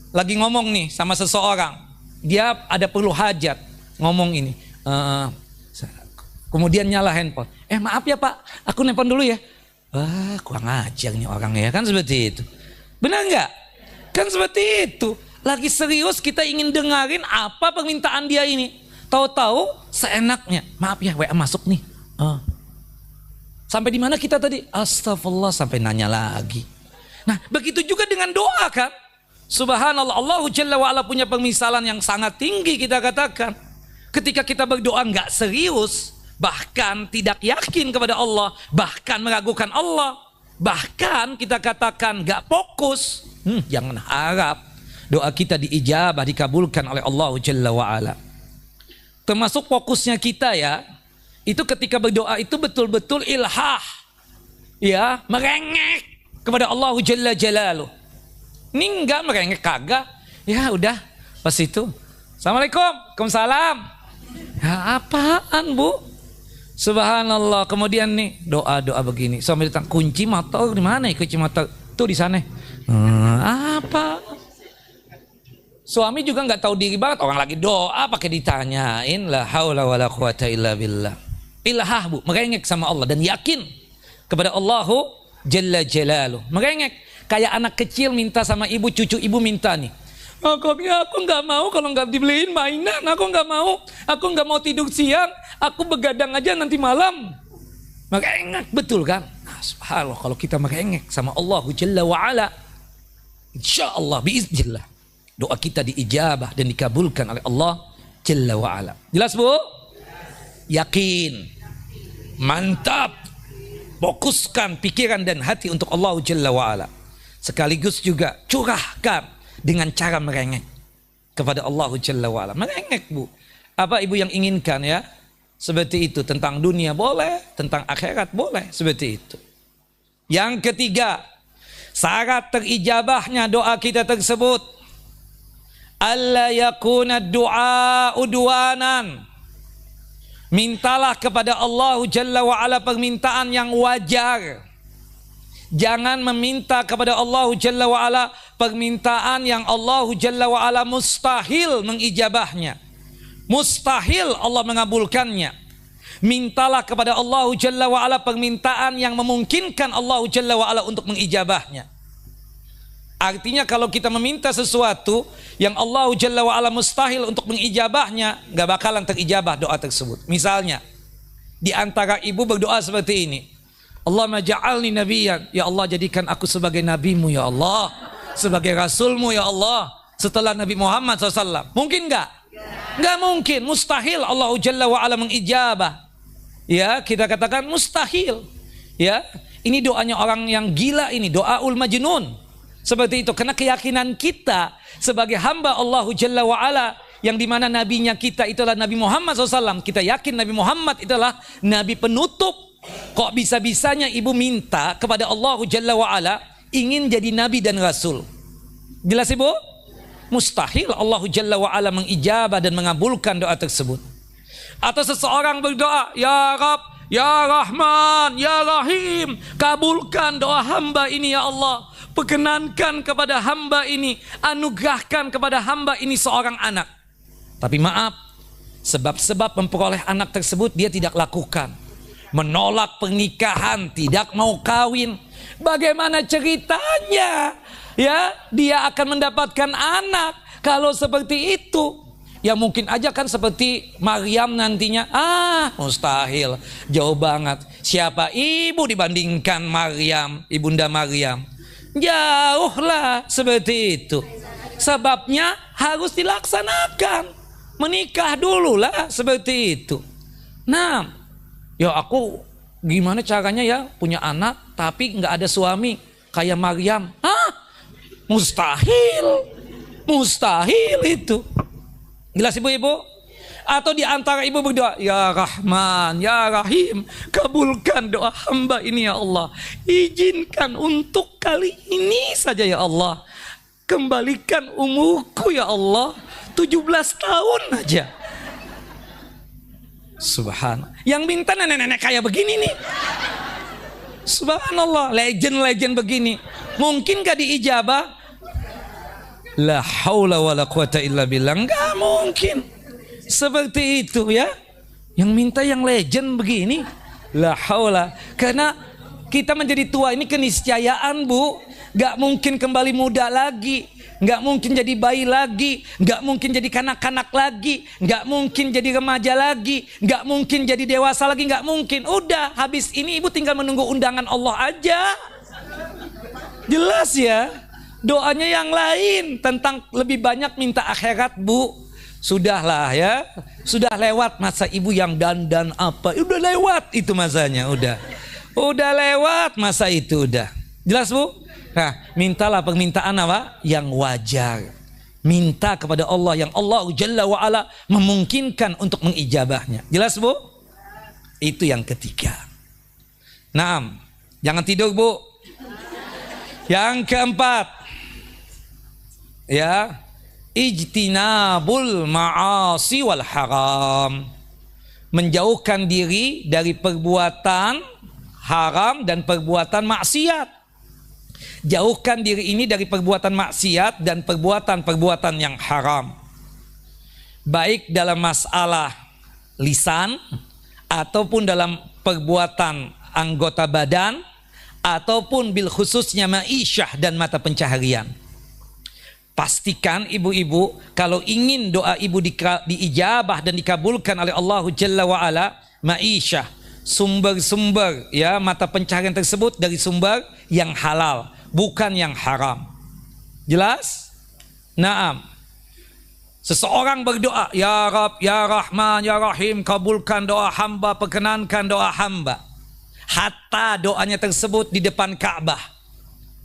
lagi ngomong nih sama seseorang, dia ada perlu hajat, ngomong ini, kemudian nyala handphone. Maaf ya Pak, aku nelpon dulu ya. Kurang ajar nih orangnya, kan seperti itu. Benar nggak? Kan seperti itu. Lagi serius kita ingin dengarin apa permintaan dia ini. Tahu-tahu seenaknya. Maaf ya, WA masuk nih. Sampai di mana kita tadi? Astagfirullah, sampai nanya lagi. Nah, begitu juga dengan doa kan. Subhanallah, Allah Jalla wa'ala punya pemisalan yang sangat tinggi kita katakan. Ketika kita berdoa nggak serius, bahkan tidak yakin kepada Allah, bahkan meragukan Allah, bahkan kita katakan nggak fokus, jangan harap doa kita diijabah, dikabulkan oleh Allah Jalla wa'ala. Termasuk fokusnya kita ya, itu ketika berdoa itu betul-betul ilhah, ya, merengek kepada Allah Jalla Jalaluh. Ini enggak merengek kagak, ya udah pas itu, Assalamualaikum, Waalaikumsalam. Ya apaan Bu? Subhanallah. Kemudian nih doa begini, sambil datang kunci motor di mana ya? Kunci motor tuh di sana. Apa? Suami juga nggak tahu diri banget, orang lagi doa pakai ditanyain. La haula wala quwata illa billah. Ilhah Bu, merengek sama Allah dan yakin kepada Allahu Jalla Jalaluh. Merengek kayak anak kecil minta sama ibu, cucu ibu minta nih. Pokoknya aku nggak mau kalau nggak dibeliin mainan, aku nggak mau tidur siang, aku begadang aja nanti malam. Merengek betul kan? Nah, subhanallah, kalau kita merengek sama Allahu Jalla wa'ala, insyaallah biiznillah doa kita diijabah dan dikabulkan oleh Allah Jalla wa'ala. Jelas Bu? Yakin, mantap, fokuskan pikiran dan hati untuk Allah Jalla wa'ala. Sekaligus juga curahkan dengan cara merengek kepada Allah Jalla wa'ala. Merengek Bu, apa ibu yang inginkan ya? Seperti itu, tentang dunia boleh, tentang akhirat boleh, seperti itu. Yang ketiga, syarat terijabahnya doa kita tersebut, alla yakuna du'a udwanan. Mintalah kepada Allah Jalla wa'ala permintaan yang wajar. Jangan meminta kepada Allah Jalla wa'ala permintaan yang Allah Jalla wa'ala mustahil mengijabahnya, mustahil Allah mengabulkannya. Mintalah kepada Allah Jalla wa'ala permintaan yang memungkinkan Allah Jalla wa'ala untuk mengijabahnya. Artinya kalau kita meminta sesuatu yang Allah Jalla wa'ala mustahil untuk mengijabahnya, gak bakalan terijabah doa tersebut. Misalnya di antara ibu berdoa seperti ini, Allahumma ja'alni nabiyan, ya Allah jadikan aku sebagai nabimu ya Allah, sebagai rasulmu ya Allah, setelah Nabi Muhammad SAW. Mungkin gak? Gak mungkin, mustahil Allah Jalla wa'ala mengijabah. Ya, kita katakan mustahil. Ya, ini doanya orang yang gila ini, doaul majnun. Seperti itu, karena keyakinan kita sebagai hamba Allah Jalla wa'ala, yang dimana nabinya kita itulah Nabi Muhammad SAW. Kita yakin Nabi Muhammad itulah Nabi penutup Kok bisa-bisanya ibu minta kepada Allah Jalla wa'ala ingin jadi nabi dan rasul? Jelas ibu? Mustahil Allah Jalla wa'ala mengijabah dan mengabulkan doa tersebut. Atau seseorang berdoa, Ya Rabb, Ya Rahman, Ya Rahim, kabulkan doa hamba ini ya Allah. Perkenankan kepada hamba ini, anugerahkan kepada hamba ini seorang anak. Tapi maaf, sebab-sebab memperoleh anak tersebut dia tidak lakukan. Menolak pernikahan, tidak mau kawin. Bagaimana ceritanya? Ya, dia akan mendapatkan anak kalau seperti itu. Ya mungkin aja kan seperti Maryam nantinya. Mustahil, jauh banget. Siapa ibu dibandingkan Maryam, ibunda Maryam? Jauhlah seperti itu. Sebabnya harus dilaksanakan. Menikah dululah seperti itu. Nah, ya aku gimana caranya ya punya anak tapi nggak ada suami kayak Maryam? Mustahil, mustahil itu. Jelas ibu-ibu? Atau di antara ibu berdoa, Ya Rahman, Ya Rahim, kabulkan doa hamba ini ya Allah. Izinkan untuk kali ini saja ya Allah. Kembalikan umurku ya Allah, 17 tahun aja. Subhanallah. Yang minta nenek-nenek kayak begini nih. Subhanallah, legend-legend begini. Mungkin gak diijabah? La haula wa la quwata illa billah. Gak mungkin. Seperti itu ya. Yang minta yang legend begini. La haula. Karena kita menjadi tua ini keniscayaan bu. Gak mungkin kembali muda lagi. Gak mungkin jadi bayi lagi. Gak mungkin jadi kanak-kanak lagi. Gak mungkin jadi remaja lagi. Gak mungkin jadi dewasa lagi. Gak mungkin. Udah habis ini ibu tinggal menunggu undangan Allah aja. Jelas ya. Doanya yang lain tentang lebih banyak minta akhirat bu. Sudahlah ya. Sudah lewat masa ibu yang dandan apa. Udah lewat itu masanya. Udah lewat masa itu udah. Jelas bu? Nah, mintalah permintaan apa? Yang wajar. Minta kepada Allah yang Allah Jalla wa'ala memungkinkan untuk mengijabahnya. Jelas bu? Itu yang ketiga. Naam. Jangan tidur bu. Yang keempat. Ya. Ijtinabul ma'asi wal haram. Menjauhkan diri dari perbuatan haram dan perbuatan maksiat. Jauhkan diri ini dari perbuatan maksiat dan perbuatan-perbuatan yang haram. Baik dalam masalah lisan ataupun dalam perbuatan anggota badan ataupun bil khususnya ma'isyah dan mata pencaharian. Pastikan ibu-ibu kalau ingin doa ibu diijabah dan dikabulkan oleh Allah Jalla wa'ala, ma'isyah, sumber-sumber ya mata pencaharian tersebut dari sumber yang halal, bukan yang haram. Jelas? Naam. Seseorang berdoa, Ya Rabb, Ya Rahman, Ya Rahim, kabulkan doa hamba, perkenankan doa hamba. Hatta doanya tersebut di depan Ka'bah.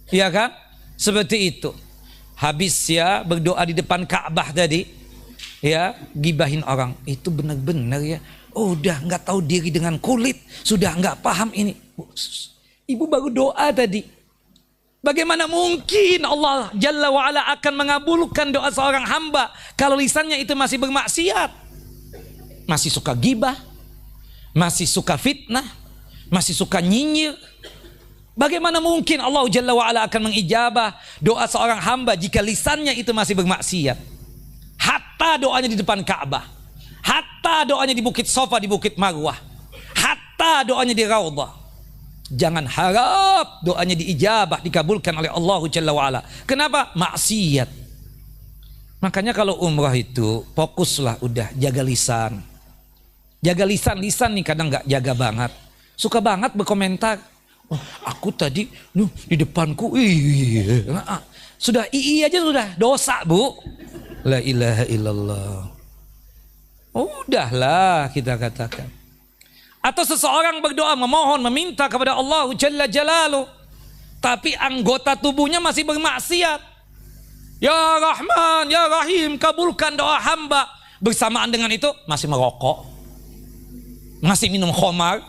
Ya kan? Seperti itu. Habis ya berdoa di depan Ka'bah tadi, ya gibahin orang. Itu benar-benar ya. Udah nggak tahu diri dengan kulit, sudah nggak paham ini. Ibu baru doa tadi. Bagaimana mungkin Allah Jalla wa'ala akan mengabulkan doa seorang hamba kalau lisannya itu masih bermaksiat, masih suka gibah, masih suka fitnah, masih suka nyinyir. Bagaimana mungkin Allah Jalla wa'ala akan mengijabah doa seorang hamba jika lisannya itu masih bermaksiat? Hatta doanya di depan Ka'bah, hatta doanya di Bukit Sofa, di Bukit Marwah, hatta doanya di Raudhah. Jangan harap doanya diijabah, dikabulkan oleh Allah Jalla wa'ala. Kenapa? Maksiat. Makanya kalau umrah itu fokuslah, udah jaga lisan. Jaga lisan nih kadang gak jaga banget. Suka banget berkomentar. Oh, aku tadi di depanku sudah aja sudah dosa bu. La ilaha illallah. Udahlah kita katakan. Atau seseorang berdoa memohon meminta kepada Allah Jalla Jalaluh, tapi anggota tubuhnya masih bermaksiat. Ya Rahman, Ya Rahim, kabulkan doa hamba. Bersamaan dengan itu masih merokok, masih minum khamar,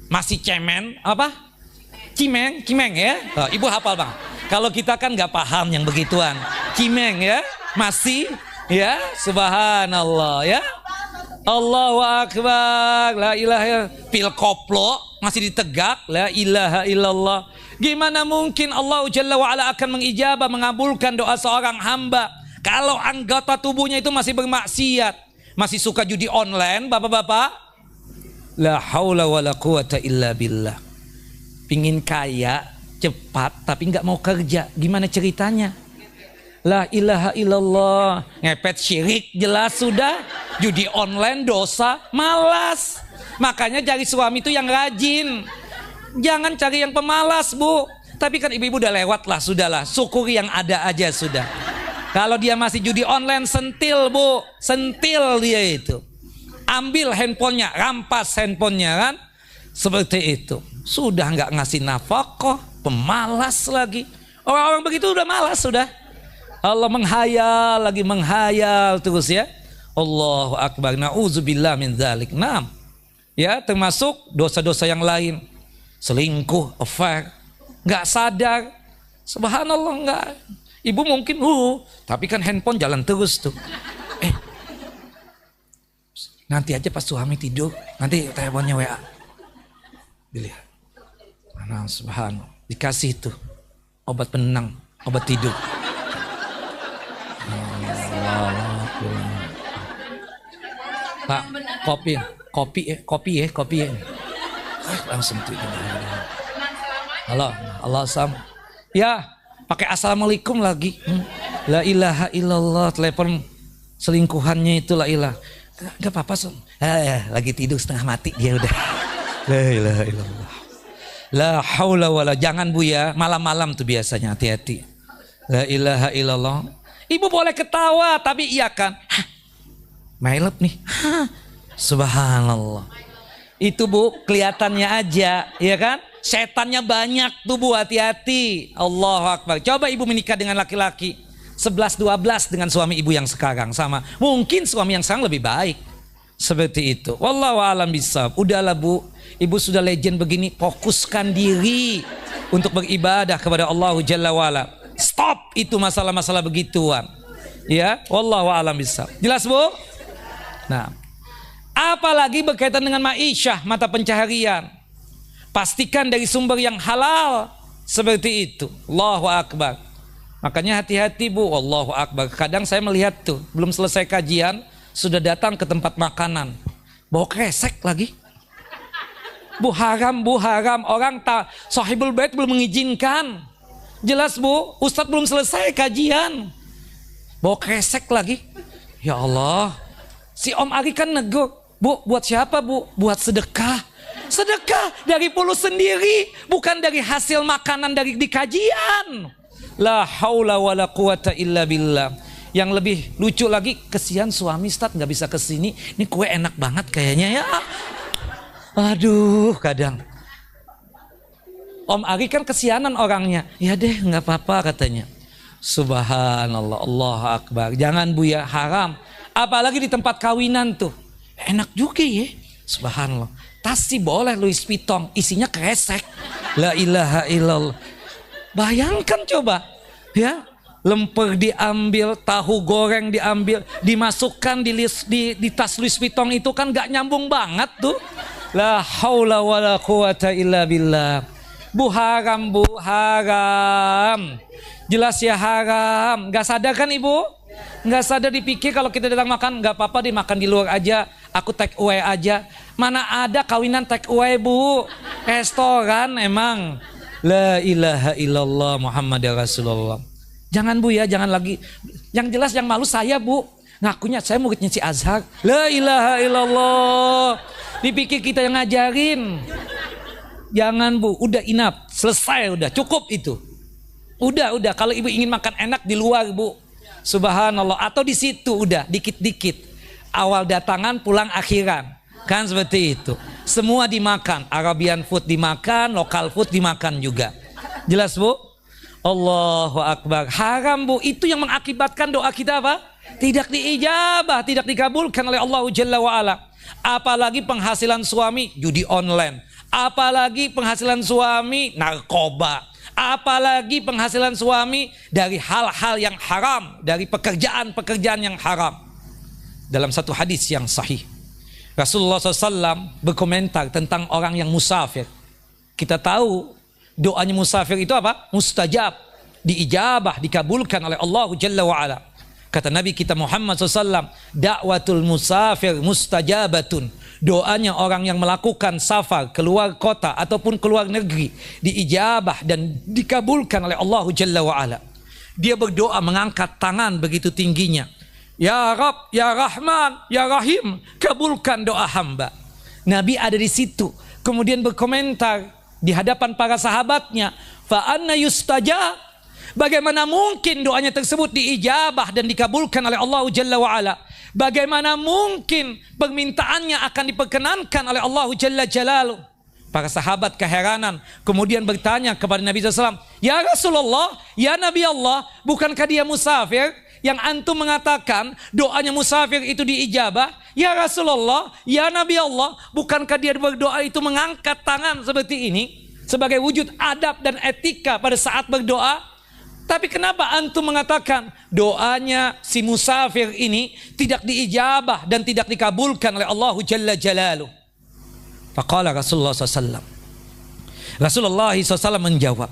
Masih cemen apa? Cimeng ya. Oh, ibu hafal bang. Kalau kita kan nggak paham yang begituan. Cimeng ya, masih ya. Subhanallah ya. Allahu Akbar, la ilaha. Pil koplo masih ditegak, la ilaha illallah. Gimana mungkin Allah Jalla wa'ala akan mengijabah, mengabulkan doa seorang hamba kalau anggota tubuhnya itu masih bermaksiat, masih suka judi online, bapak-bapak? La haula wala quwata illa billah. Pingin kaya cepat tapi nggak mau kerja, gimana ceritanya? La ilaha illallah. Ngepet syirik jelas sudah, judi online dosa, malas. Makanya cari suami itu yang rajin, jangan cari yang pemalas bu. Tapi kan ibu-ibu udah lewat lah, sudahlah, syukuri yang ada aja sudah. Kalau dia masih judi online, sentil bu, sentil dia itu. Ambil handphonenya, rampas handphonenya kan, seperti itu. Sudah nggak ngasih nafkah, pemalas lagi. Orang-orang begitu udah malas sudah. Allah menghayal lagi, menghayal terus ya. Allahu Akbar, na'udzubillah min dzalik. Nah, ya termasuk dosa-dosa yang lain, selingkuh, affair, nggak sadar. Subhanallah, nggak. Ibu mungkin tapi kan handphone jalan terus tuh. Nanti aja pas suami tidur, nanti teleponnya WA dilihat. Mana subhanallah, dikasih tuh obat penenang, obat tidur. Pak, kopi ya. Langsung tuh. Halo, Allah sam. Ya, pakai assalamualaikum lagi. La ilaha illallah, telepon selingkuhannya itu la ilah. Enggak apa-apa, lagi tidur setengah mati dia udah. La ilaha illallah. La haula wala, jangan bu ya, malam-malam tuh biasanya, hati-hati. La ilaha illallah. Ibu boleh ketawa, tapi iya kan? Mailep nih. Subhanallah. Itu bu, kelihatannya aja, ya kan? Setannya banyak tuh bu, hati-hati. Allahu Akbar. Coba ibu menikah dengan laki-laki 11-12 dengan suami ibu yang sekarang sama. Mungkin suami yang sekarang lebih baik. Seperti itu. Wallahu a'lam bishawab. Udahlah bu, ibu sudah legend begini, fokuskan diri untuk beribadah kepada Allah Jalla wa'ala. Stop itu masalah-masalah begituan. Ya, wallahu a'lam bishawab. Jelas bu? Nah, apalagi berkaitan dengan ma'isyah, mata pencaharian. Pastikan dari sumber yang halal. Seperti itu. Allahu Akbar. Makanya hati-hati bu. Allahu Akbar. Kadang saya melihat tuh, belum selesai kajian, sudah datang ke tempat makanan, bawa kresek lagi. Bu haram, bu haram. Orang tak, sahibul bait belum mengizinkan. Jelas bu, Ustadz belum selesai kajian, bawa kresek lagi. Ya Allah. Si Om Ari kan negur, bu, buat siapa bu? Buat sedekah. Sedekah dari pulu sendiri, bukan dari hasil makanan dari di kajian. La haula wala quwata illa billah. Yang lebih lucu lagi, kesian suami Ustadz nggak bisa kesini. Ini kue enak banget kayaknya ya. Aduh, kadang Om Ari kan kesianan orangnya. Ya deh, nggak apa-apa katanya. Subhanallah, Allahu Akbar. Jangan bu ya, haram. Apalagi di tempat kawinan tuh, enak juga ya. Subhanallah. Tas sih boleh Louis Vuitton, isinya kresek. La ilaha illallah. Bayangkan coba, ya. Lemper diambil, tahu goreng diambil, dimasukkan di tas Louis Vuitton itu kan gak nyambung banget tuh. La haula wala quwata illa billah. Bu haram, bu haram. Jelas ya haram. Gak sadar kan ibu? Gak sadar, dipikir kalau kita datang makan gak apa-apa dimakan di luar aja, aku take away aja. Mana ada kawinan take away bu, restoran emang. La ilaha illallah Muhammad Rasulullah. Jangan bu ya, jangan lagi. Yang jelas yang malu saya bu, ngakunya saya muridnya si Azhar. La ilaha illallah. Dipikir kita yang ngajarin. Jangan bu, udah enough, selesai udah, cukup itu. Udah, kalau ibu ingin makan enak di luar bu, subhanallah, atau di situ udah dikit-dikit. Awal datangan, pulang akhiran, kan seperti itu. Semua dimakan, Arabian food dimakan, lokal food dimakan juga. Jelas bu? Allahu Akbar. Haram bu, itu yang mengakibatkan doa kita apa? Tidak diijabah, tidak dikabulkan oleh Allah Jalla wa'ala. Apalagi penghasilan suami judi online. Apalagi penghasilan suami narkoba. Apalagi penghasilan suami dari hal-hal yang haram, dari pekerjaan-pekerjaan yang haram. Dalam satu hadis yang sahih, Rasulullah SAW berkomentar tentang orang yang musafir. Kita tahu doanya musafir itu apa? Mustajab, diijabah, dikabulkan oleh Allah Jalla wa'ala. Kata Nabi kita Muhammad SAW, dakwatul musafir mustajabatun. Doanya orang yang melakukan safar keluar kota ataupun keluar negeri diijabah dan dikabulkan oleh Allah Jalla wa'ala. Dia berdoa mengangkat tangan begitu tingginya. Ya Rabb, Ya Rahman, Ya Rahim, kabulkan doa hamba. Nabi ada di situ. Kemudian berkomentar di hadapan para sahabatnya, fa anna yustajab. Bagaimana mungkin doanya tersebut diijabah dan dikabulkan oleh Allah Jalla wa'ala? Bagaimana mungkin permintaannya akan diperkenankan oleh Allah Jalla Jalaluh? Para sahabat keheranan kemudian bertanya kepada Nabi SAW, Ya Rasulullah, Ya Nabi Allah, bukankah dia musafir? Yang antum mengatakan doanya musafir itu diijabah? Ya Rasulullah, Ya Nabi Allah, bukankah dia berdoa itu mengangkat tangan seperti ini sebagai wujud adab dan etika pada saat berdoa? Tapi kenapa antum mengatakan doanya si musafir ini tidak diijabah dan tidak dikabulkan oleh Allah Jalla Jalaluh? Faqala Rasulullah SAW. Rasulullah SAW menjawab,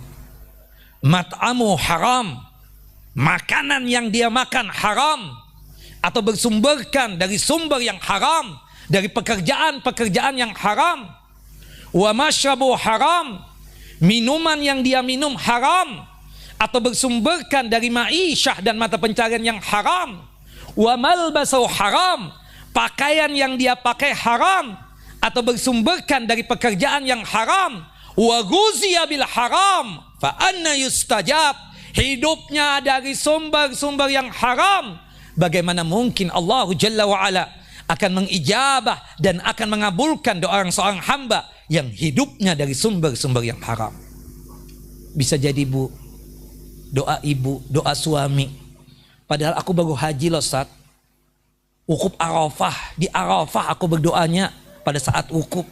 mat'amu haram, makanan yang dia makan haram atau bersumberkan dari sumber yang haram, dari pekerjaan-pekerjaan yang haram. Wa mashrabu haram, minuman yang dia minum haram atau bersumberkan dari ma'isyah dan mata pencarian yang haram. Wa malbasu haram, pakaian yang dia pakai haram atau bersumberkan dari pekerjaan yang haram. Wa ghuziya bil haram, fa anna yustajab, hidupnya dari sumber-sumber yang haram. Bagaimana mungkin Allah Jalla wa'ala akan mengijabah dan akan mengabulkan doa seorang hamba yang hidupnya dari sumber-sumber yang haram? Bisa jadi bu, doa ibu, doa suami. Padahal aku baru haji loh Ustaz. Wukuf Arafah, di Arafah aku berdoanya pada saat wukuf.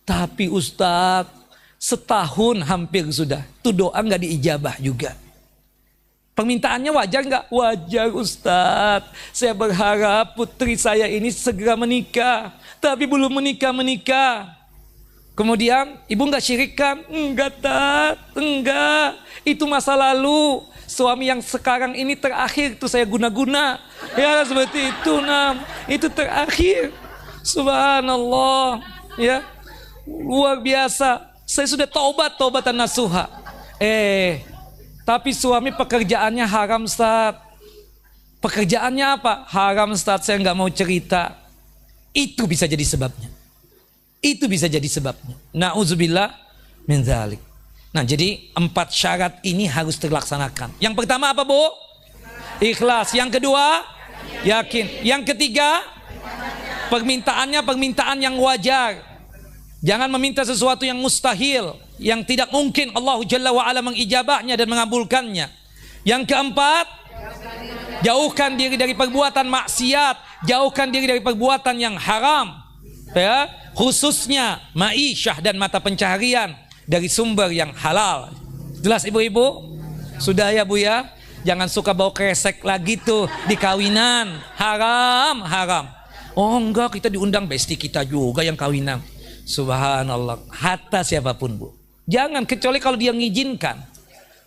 Tapi Ustaz, setahun hampir sudah, tuh doa nggak diijabah juga. Permintaannya wajar nggak? Wajar Ustaz. Saya berharap putri saya ini segera menikah, tapi belum menikah. Kemudian ibu nggak syirikan? Enggak Tat, enggak. Itu masa lalu. Suami yang sekarang ini terakhir tuh saya guna-guna. Ya seperti itu Nam. Itu terakhir. Subhanallah. Ya, luar biasa. Saya sudah taubatan nasuha. Tapi suami pekerjaannya haram Ustaz. Pekerjaannya apa? Haram Ustaz, saya nggak mau cerita. Itu bisa jadi sebabnya. Itu bisa jadi sebabnya. Na'udzubillah min dzalik. Nah, jadi 4 syarat ini harus terlaksanakan. Yang pertama apa, Bu? Ikhlas. Yang kedua, yakin. Yang ketiga, permintaannya permintaan yang wajar. Jangan meminta sesuatu yang mustahil, yang tidak mungkin Allah Jalla wa'ala mengijabahnya dan mengabulkannya. Yang keempat, jauhkan diri dari perbuatan maksiat, jauhkan diri dari perbuatan yang haram, ya, khususnya ma'isyah dan mata pencaharian dari sumber yang halal. Jelas ibu-ibu? Sudah ya Bu ya? Jangan suka bawa kresek lagi tuh di kawinan. Haram, haram. Oh enggak, kita diundang besti kita juga yang kawinan. Subhanallah. Hatta siapapun Bu. Jangan, kecuali kalau dia mengizinkan.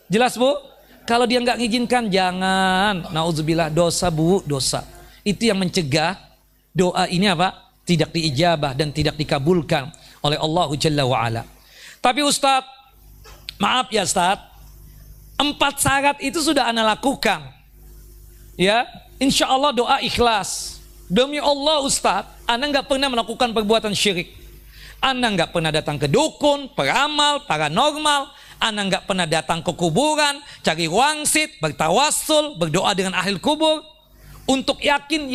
Jelas Bu? Kalau dia nggak mengizinkan, jangan. Nauzubillah, dosa Bu, dosa. Itu yang mencegah doa ini apa? Tidak diijabah dan tidak dikabulkan oleh Allah Jalla wa'ala. Tapi Ustaz, maaf ya Ustaz, 4 syarat itu sudah ana lakukan. Ya, insya Allah doa ikhlas. Demi Allah Ustaz, ana nggak pernah melakukan perbuatan syirik. Ana nggak pernah datang ke dukun, peramal, paranormal. Ana nggak pernah datang ke kuburan, cari wangsit, bertawassul, berdoa dengan ahli kubur. Untuk yakin,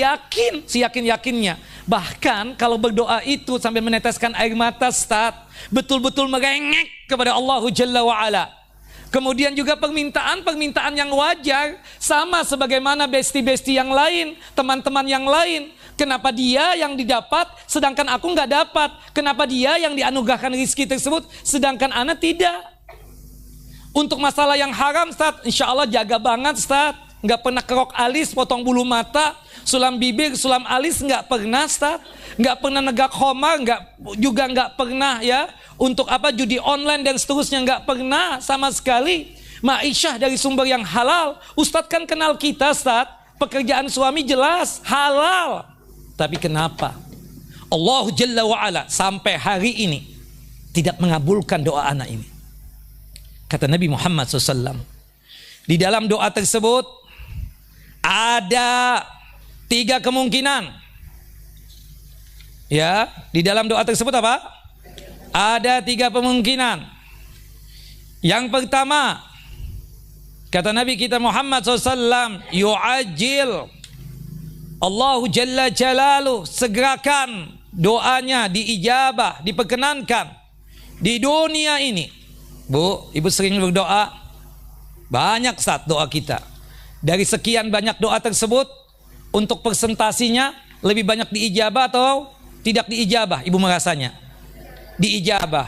seyakin-yakinnya. Bahkan kalau berdoa itu sambil meneteskan air mata Ustaz, betul-betul merengek kepada Allah Jalla wa'ala. Kemudian juga permintaan yang wajar, sama sebagaimana besti-besti yang lain, teman-teman yang lain. Kenapa dia yang didapat sedangkan aku nggak dapat? Kenapa dia yang dianugerahkan rezeki tersebut sedangkan ana tidak? Untuk masalah yang haram, Ustaz, insya Allah jaga banget, Ustaz. Nggak pernah kerok alis, potong bulu mata, sulam bibir, sulam alis, nggak pernah, Ustaz. Nggak pernah negak khomar, juga nggak pernah ya. Untuk apa judi online dan seterusnya, nggak pernah sama sekali. Ma'isyah dari sumber yang halal. Ustaz kan kenal kita, Ustaz. Pekerjaan suami jelas halal. Tapi kenapa Allah Jalla wa'ala sampai hari ini tidak mengabulkan doa anak ini? Kata Nabi Muhammad SAW, di dalam doa tersebut ada 3 kemungkinan. Ya, di dalam doa tersebut apa? Ada 3 kemungkinan. Yang pertama, kata Nabi kita Muhammad SAW, yu'ajil Allahu Jalla Jalaluh, segerakan doanya diijabah, diperkenankan di dunia ini. Bu, ibu sering berdoa? Banyak saat doa kita. Dari sekian banyak doa tersebut, untuk persentasinya lebih banyak diijabah atau tidak diijabah? Ibu merasanya diijabah.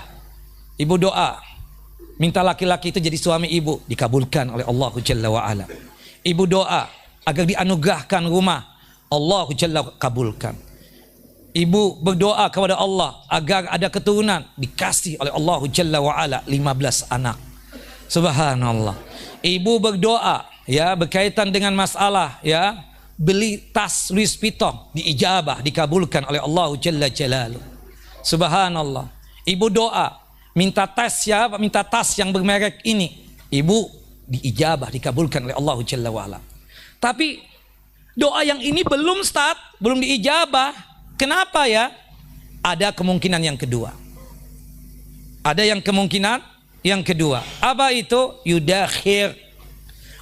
Ibu doa minta laki-laki itu jadi suami ibu, dikabulkan oleh Allah Jalla wa'ala. Ibu doa agar dianugerahkan rumah, Allah Jalla kabulkan. Ibu berdoa kepada Allah agar ada keturunan, dikasih oleh Allah Jalla wa'ala 15 anak. Subhanallah. Ibu berdoa ya berkaitan dengan masalah ya beli tas Louis Vuitton, diijabah, dikabulkan oleh Allah Jalla Jalaluh. Subhanallah. Ibu doa minta tas yang bermerek ini, ibu diijabah, dikabulkan oleh Allah Jalla wa'ala. Tapi doa yang ini belum belum diijabah. Kenapa ya? Ada kemungkinan yang kedua. Ada yang kemungkinan yang kedua. Apa itu? Yudakhir.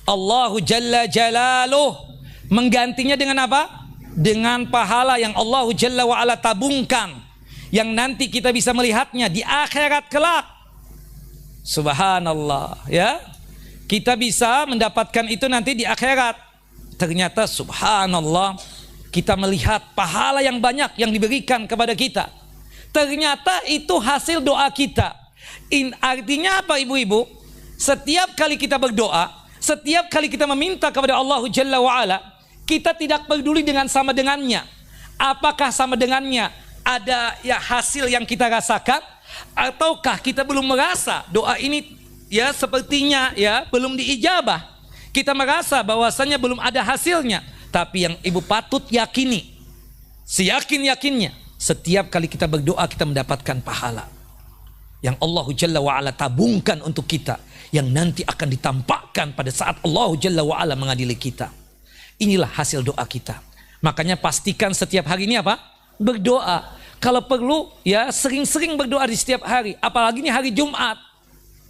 Allahu Jalla Jalaluh menggantinya dengan apa? Dengan pahala yang Allahu Jalla wa'ala tabungkan, yang nanti kita bisa melihatnya di akhirat kelak. Subhanallah ya. Kita bisa mendapatkan itu nanti di akhirat. Ternyata subhanallah, kita melihat pahala yang banyak yang diberikan kepada kita. Ternyata itu hasil doa kita. Artinya apa ibu-ibu? Setiap kali kita berdoa, setiap kali kita meminta kepada Allah Jalla wa'ala, kita tidak peduli dengan sama dengannya. Apakah sama dengannya ada ya hasil yang kita rasakan, ataukah kita belum merasa doa ini ya sepertinya ya belum diijabah. Kita merasa bahwasannya belum ada hasilnya. Tapi yang ibu patut yakini, seyakin-yakinnya, setiap kali kita berdoa kita mendapatkan pahala yang Allah Jalla wa'ala tabungkan untuk kita, yang nanti akan ditampakkan pada saat Allah Jalla wa'ala mengadili kita. Inilah hasil doa kita. Makanya pastikan setiap hari ini apa? Berdoa. Kalau perlu ya sering-sering berdoa di setiap hari. Apalagi ini hari Jumat,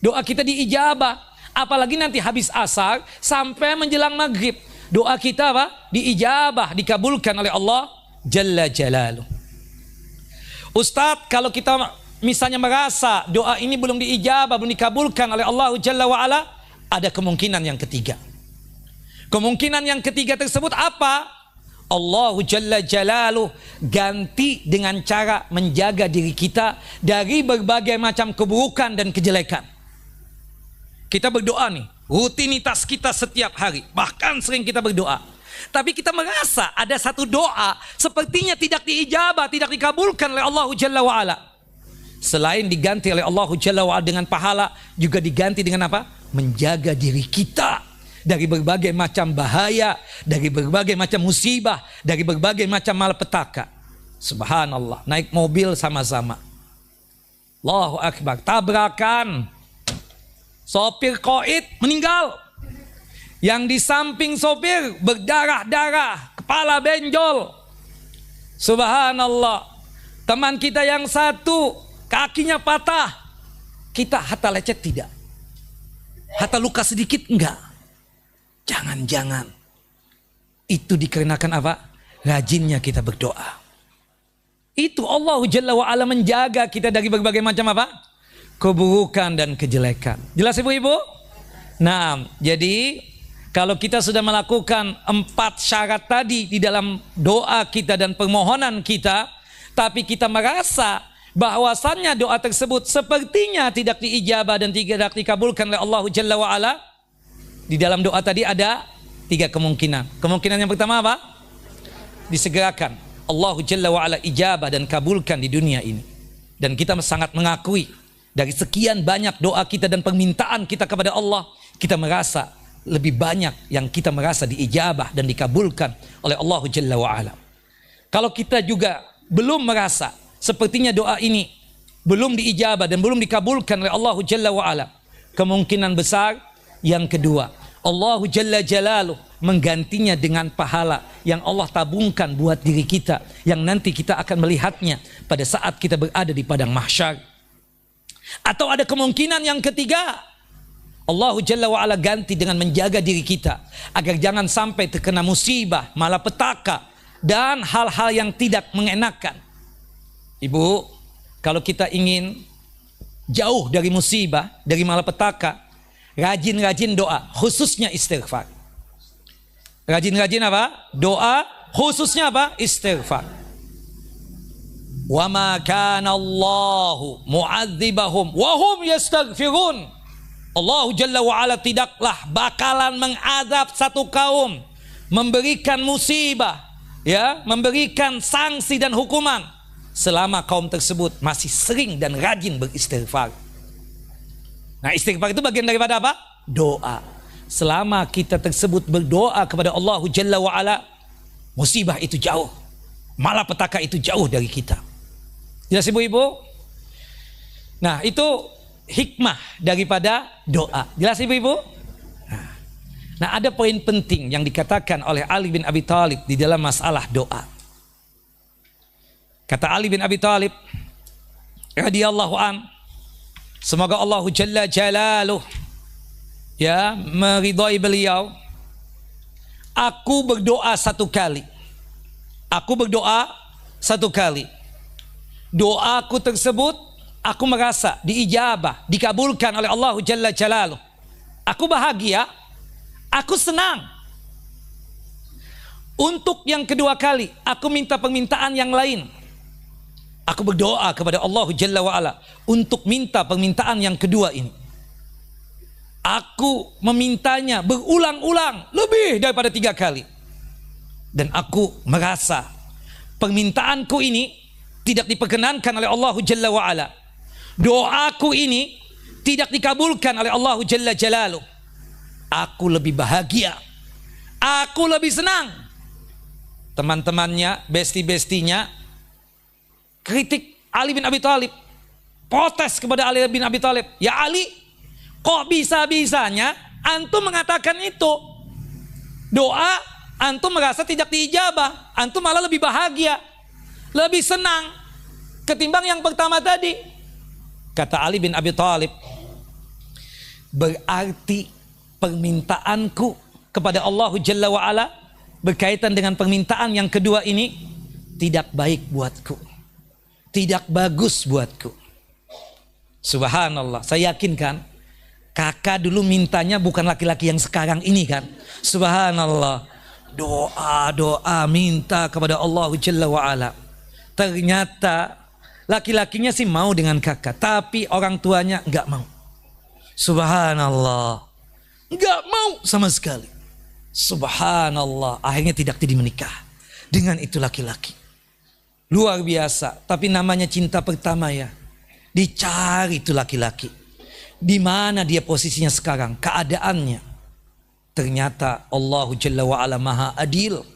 doa kita diijabah. Apalagi nanti habis asar sampai menjelang maghrib, doa kita apa? Diijabah, dikabulkan oleh Allah Jalla Jalaluh. Ustadz, kalau kita misalnya merasa doa ini belum diijabah, belum dikabulkan oleh Allah Jalla wa'ala, ada kemungkinan yang ketiga. Kemungkinan yang ketiga tersebut apa? Allah Jalla Jalaluh ganti dengan cara menjaga diri kita dari berbagai macam keburukan dan kejelekan. Kita berdoa nih, rutinitas kita setiap hari, bahkan sering kita berdoa. Tapi kita merasa ada satu doa sepertinya tidak diijabah, tidak dikabulkan oleh Allah Jalla wa'ala. Selain diganti oleh Allah Jalla wa'ala dengan pahala, juga diganti dengan apa? Menjaga diri kita dari berbagai macam bahaya, dari berbagai macam musibah, dari berbagai macam malapetaka. Subhanallah, naik mobil sama-sama, Allahu Akbar, tabrakan, sopir koid meninggal, yang di samping sopir berdarah-darah, kepala benjol. Subhanallah. Teman kita yang satu kakinya patah, kita hatta lecet tidak, hatta luka sedikit enggak. Jangan-jangan itu dikarenakan apa? Rajinnya kita berdoa. Itu Allah Jalla wa'ala menjaga kita dari berbagai macam apa? Keburukan dan kejelekan. Jelas ibu-ibu? Nah, jadi Kalau kita sudah melakukan 4 syarat tadi di dalam doa kita dan permohonan kita, tapi kita merasa bahwasannya doa tersebut sepertinya tidak diijabah dan tidak dikabulkan oleh Allah Jalla wa'ala, di dalam doa tadi ada 3 kemungkinan. Kemungkinan yang pertama apa? Disegerakan Allah Jalla wa'ala ijabah dan kabulkan di dunia ini. Dan kita sangat mengakui dari sekian banyak doa kita dan permintaan kita kepada Allah, kita merasa lebih banyak yang kita merasa diijabah dan dikabulkan oleh Allah Jalla wa'ala. Kalau kita juga belum merasa sepertinya doa ini belum diijabah dan belum dikabulkan oleh Allah Jalla wa'ala, kemungkinan besar yang kedua, Allah Jalla Jalaluh menggantinya dengan pahala yang Allah tabungkan buat diri kita, yang nanti kita akan melihatnya pada saat kita berada di padang mahsyar. Atau ada kemungkinan yang ketiga, Allah Jalla wa'ala ganti dengan menjaga diri kita agar jangan sampai terkena musibah, malapetaka, dan hal-hal yang tidak mengenakan. Ibu, kalau kita ingin jauh dari musibah, dari malapetaka, rajin-rajin doa, khususnya istighfar. Rajin-rajin apa? Doa, khususnya apa? Istighfar. Wa ma kana Allahu mu'adzibahum wa hum yastaghfirun. Allah Jalla wa'ala tidaklah bakalan mengadab satu kaum, memberikan musibah, ya, memberikan sanksi dan hukuman selama kaum tersebut masih sering dan rajin beristighfar. Nah, istighfar itu bagian daripada apa? Doa. Selama kita tersebut berdoa kepada Allah Jalla wa'ala, musibah itu jauh, malapetaka itu jauh dari kita. Jelas ibu-ibu? Nah, itu hikmah daripada doa. Jelas ibu-ibu? Nah, ada poin penting yang dikatakan oleh Ali bin Abi Thalib di dalam masalah doa. Kata Ali bin Abi Thalib radhiyallahu an, semoga Allah Jalla Jalaluh ya meridhai beliau, aku berdoa 1 kali. Aku berdoa 1 kali. Doaku tersebut aku merasa diijabah, dikabulkan oleh Allah Jalla Jalaluh. Aku bahagia, aku senang. Untuk yang kedua kali, aku minta permintaan yang lain. Aku berdoa kepada Allah Jalla wa'ala untuk minta permintaan yang kedua ini. Aku memintanya berulang-ulang, lebih daripada 3 kali. Dan aku merasa permintaanku ini tidak diperkenankan oleh Allah Jalla wa'ala. Doaku ini tidak dikabulkan oleh Allah Jalla Jalaluh. Aku lebih bahagia, aku lebih senang. Teman-temannya, besti-bestinya kritik Ali bin Abi Thalib, protes kepada Ali bin Abi Thalib. Ya Ali, kok bisa-bisanya antum mengatakan itu? Doa antum merasa tidak diijabah, antum malah lebih bahagia, lebih senang ketimbang yang pertama tadi. Kata Ali bin Abi Thalib, berarti permintaanku kepada Allah Jalla wa'ala berkaitan dengan permintaan yang kedua ini tidak baik buatku, tidak bagus buatku. Subhanallah, saya yakin kan kakak dulu mintanya bukan laki-laki yang sekarang ini kan. Subhanallah, doa minta kepada Allah Jalla wa'ala. Ternyata laki-lakinya sih mau dengan kakak, tapi orang tuanya enggak mau. Subhanallah, enggak mau sama sekali. Subhanallah, akhirnya tidak jadi menikah dengan itu laki-laki. Luar biasa, tapi namanya cinta pertama ya. Dicari itu laki-laki. Di mana dia posisinya sekarang, keadaannya. Ternyata Allah Jalla wa'ala maha adil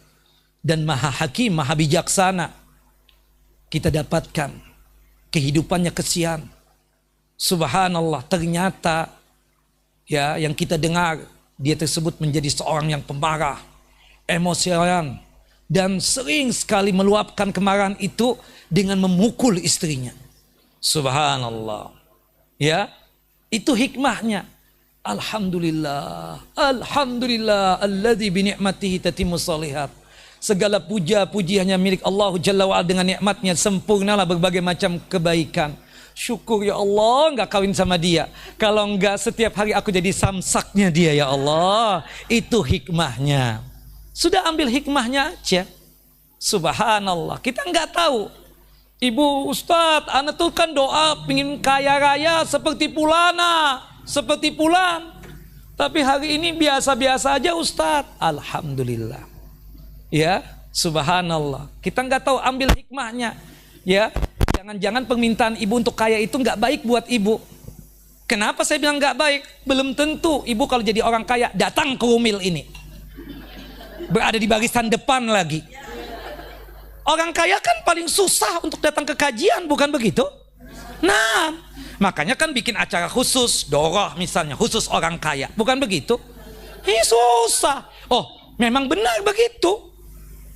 dan maha hakim, maha bijaksana. Kita dapatkan kehidupannya kesian. Subhanallah, ternyata ya yang kita dengar, dia tersebut menjadi seorang yang pemarah, emosian, dan sering sekali meluapkan kemarahan itu dengan memukul istrinya. Subhanallah. Ya, itu hikmahnya. Alhamdulillah, alhamdulillah alladzi bi ni'matihi tatimmu shalihat. Segala puja-puji hanya milik Allah Jalla wa'ala, dengan nikmatnya sempurnalah berbagai macam kebaikan. syukur ya Allah nggak kawin sama dia. Kalau nggak setiap hari aku jadi samsaknya dia ya Allah. Itu hikmahnya. Sudah ambil hikmahnya aja. Subhanallah. Kita nggak tahu. Ibu Ustadz, anak tuh kan doa pingin kaya raya seperti Pulana, seperti Pulan. Tapi hari ini biasa-biasa aja Ustadz. Alhamdulillah. Ya, subhanallah. Kita nggak tahu ambil hikmahnya. Ya, jangan-jangan permintaan ibu untuk kaya itu nggak baik buat ibu. Kenapa saya bilang nggak baik? Belum tentu ibu kalau jadi orang kaya datang ke Umil ini. Berada di barisan depan lagi. Orang kaya kan paling susah untuk datang ke kajian, bukan begitu? Nah, makanya kan bikin acara khusus, doroh misalnya, khusus orang kaya, bukan begitu? Susah. Oh, memang benar begitu.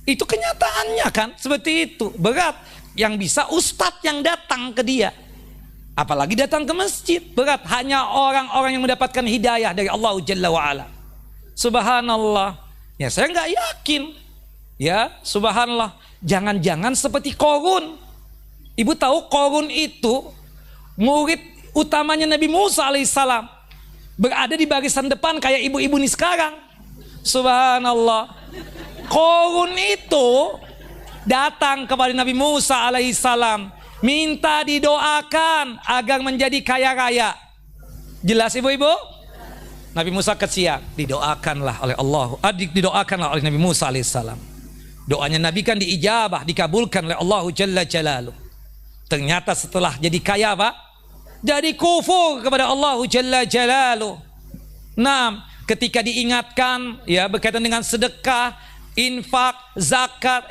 Itu kenyataannya kan, seperti itu. Berat yang bisa ustadz yang datang ke dia. Apalagi datang ke masjid. Berat, hanya orang-orang yang mendapatkan hidayah dari Allah Jalla wa'ala. Subhanallah. Ya saya nggak yakin. Ya, subhanallah. Jangan-jangan seperti Qorun. Ibu tahu Qorun itu murid utamanya Nabi Musa alaihissalam. Berada di barisan depan kayak ibu-ibu nih sekarang. Subhanallah. Qorun itu datang kepada Nabi Musa alaihissalam. Minta didoakan agar menjadi kaya raya. Jelas ibu-ibu? Nabi Musa kesian. Didoakanlah oleh Allah. Didoakanlah oleh Nabi Musa alaihissalam. Doanya Nabi kan diijabah, dikabulkan oleh Allah Jalla Jalaluh. Ternyata setelah jadi kaya Pak, jadi kufur kepada Allah Jalla Jalaluh. Nah, ketika diingatkan ya berkaitan dengan sedekah, infak, zakat,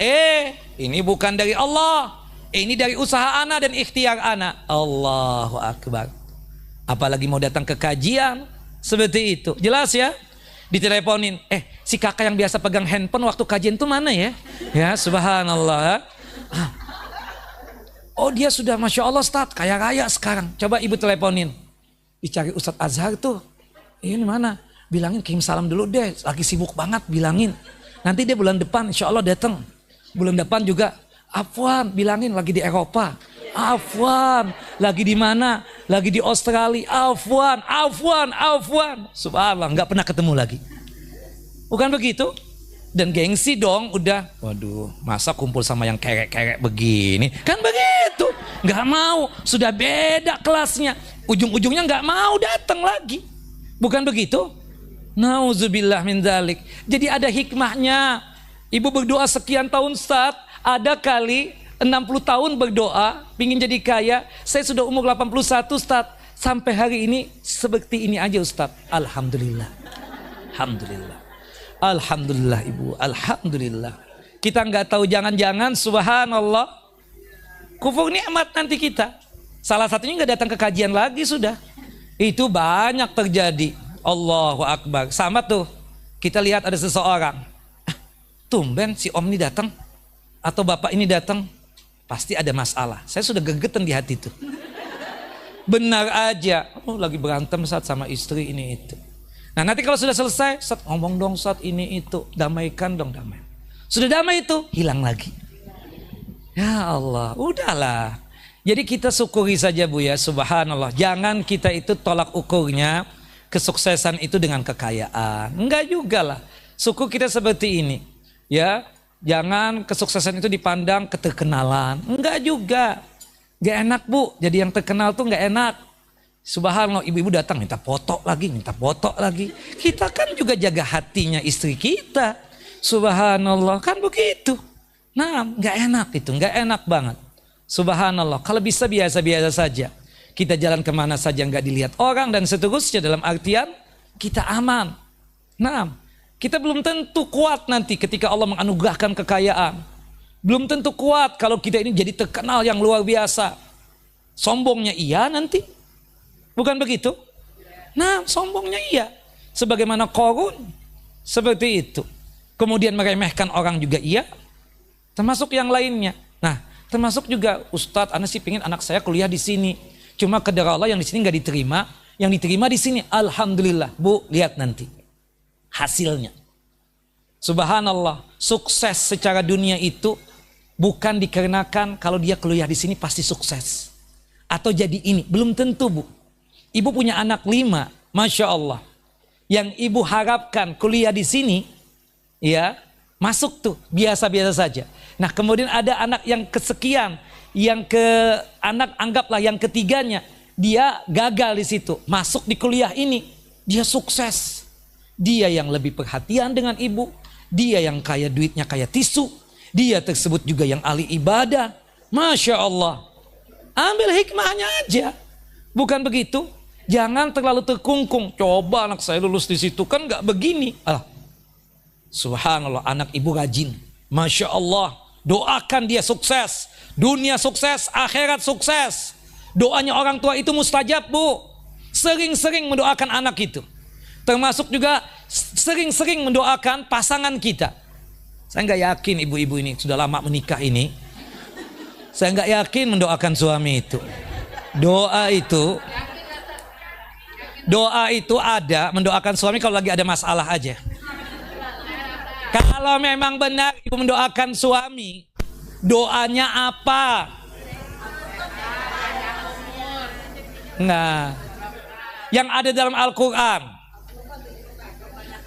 ini bukan dari Allah. Ini dari usaha ana dan ikhtiar ana. Allahu Akbar. Apalagi mau datang ke kajian seperti itu. Jelas ya? Diteleponin, si kakak yang biasa pegang handphone waktu kajian itu mana ya? Ya subhanallah. Oh dia sudah Masya Allah Ustadz, kaya raya sekarang. Coba ibu teleponin. Dicari Ustadz Azhar tuh. Ini mana? Bilangin kirim salam dulu deh, lagi sibuk banget bilangin. Nanti dia bulan depan insya Allah datang. Bulan depan juga, Afwan bilangin lagi di Eropa. Afwan lagi di mana? Lagi di Australia. Afwan. Subhanallah, nggak pernah ketemu lagi. Bukan begitu? Dan gengsi dong, udah. Waduh, masa kumpul sama yang kerek-kerek begini? Kan begitu. Nggak mau, sudah beda kelasnya. Ujung-ujungnya nggak mau datang lagi. Bukan begitu? Nauzubillah min dzalik. Jadi ada hikmahnya. Ibu berdoa sekian tahun Ustaz, ada kali 60 tahun berdoa, pingin jadi kaya. Saya sudah umur 81 Ustaz. Sampai hari ini seperti ini aja Ustaz. Alhamdulillah. Alhamdulillah. Alhamdulillah Ibu. Alhamdulillah. Kita nggak tahu jangan-jangan subhanallah kufur nikmat nanti kita. Salah satunya nggak datang ke kajian lagi sudah. Itu banyak terjadi. Allahu Akbar. Sama tuh. Kita lihat ada seseorang. Tumben si Om ini datang atau Bapak ini datang. Pasti ada masalah. Saya sudah gegetan di hati itu. Benar aja. Oh lagi berantem saat sama istri ini itu. Nah nanti kalau sudah selesai, Ustaz ngomong dong Ustaz ini itu. Damaikan dong damai. Sudah damai itu, hilang lagi. Ya Allah, udahlah. Jadi kita syukuri saja Bu ya, subhanallah. Jangan kita itu tolak ukurnya kesuksesan itu dengan kekayaan. Enggak juga lah. Syukur kita seperti ini. Ya. Jangan kesuksesan itu dipandang keterkenalan. Enggak juga. Gak enak Bu. Jadi yang terkenal tuh gak enak. Subhanallah ibu-ibu datang minta foto lagi. Kita kan juga jaga hatinya istri kita. Subhanallah kan begitu. Nah gak enak itu. Gak enak banget. Subhanallah. Kalau bisa biasa-biasa saja. Kita jalan kemana saja gak dilihat orang. Dan seterusnya dalam artian kita aman. Nah kita belum tentu kuat nanti ketika Allah menganugerahkan kekayaan. Belum tentu kuat kalau kita ini jadi terkenal yang luar biasa. Sombongnya iya nanti. Bukan begitu? Nah sombongnya iya. Sebagaimana Qorun. Seperti itu. Kemudian meremehkan orang juga iya. Termasuk yang lainnya. Nah termasuk juga Ustadz, ana sih pengen anak saya kuliah di sini. Cuma qadar Allah yang di sini nggak diterima. Yang diterima di sini. Alhamdulillah. Bu lihat nanti hasilnya. Subhanallah, sukses secara dunia itu bukan dikarenakan kalau dia kuliah di sini pasti sukses. atau jadi ini. Belum tentu, Bu. Ibu punya anak 5, Masya Allah. Yang ibu harapkan kuliah di sini, ya, masuk tuh, biasa-biasa saja. Nah, kemudian ada anak yang kesekian, anak anggaplah yang ketiganya, dia gagal di situ, masuk di kuliah ini, dia sukses. Dia yang lebih perhatian dengan ibu, dia yang kaya duitnya kayak tisu, dia tersebut juga yang ahli ibadah. Masya Allah. Ambil hikmahnya aja. Bukan begitu? Jangan terlalu terkungkung. Coba anak saya lulus di situ, kan nggak begini. Subhanallah, anak ibu rajin. Masya Allah. Doakan dia sukses. Dunia sukses, akhirat sukses. Doanya orang tua itu mustajab, Bu. Sering-sering mendoakan anak itu. Termasuk juga sering-sering mendoakan pasangan kita. Saya nggak yakin ibu-ibu ini sudah lama menikah ini. Saya nggak yakin mendoakan suami itu. Doa itu ada mendoakan suami kalau lagi ada masalah aja. Kalau memang benar ibu mendoakan suami, doanya apa? Nah, yang ada dalam Al-Quran.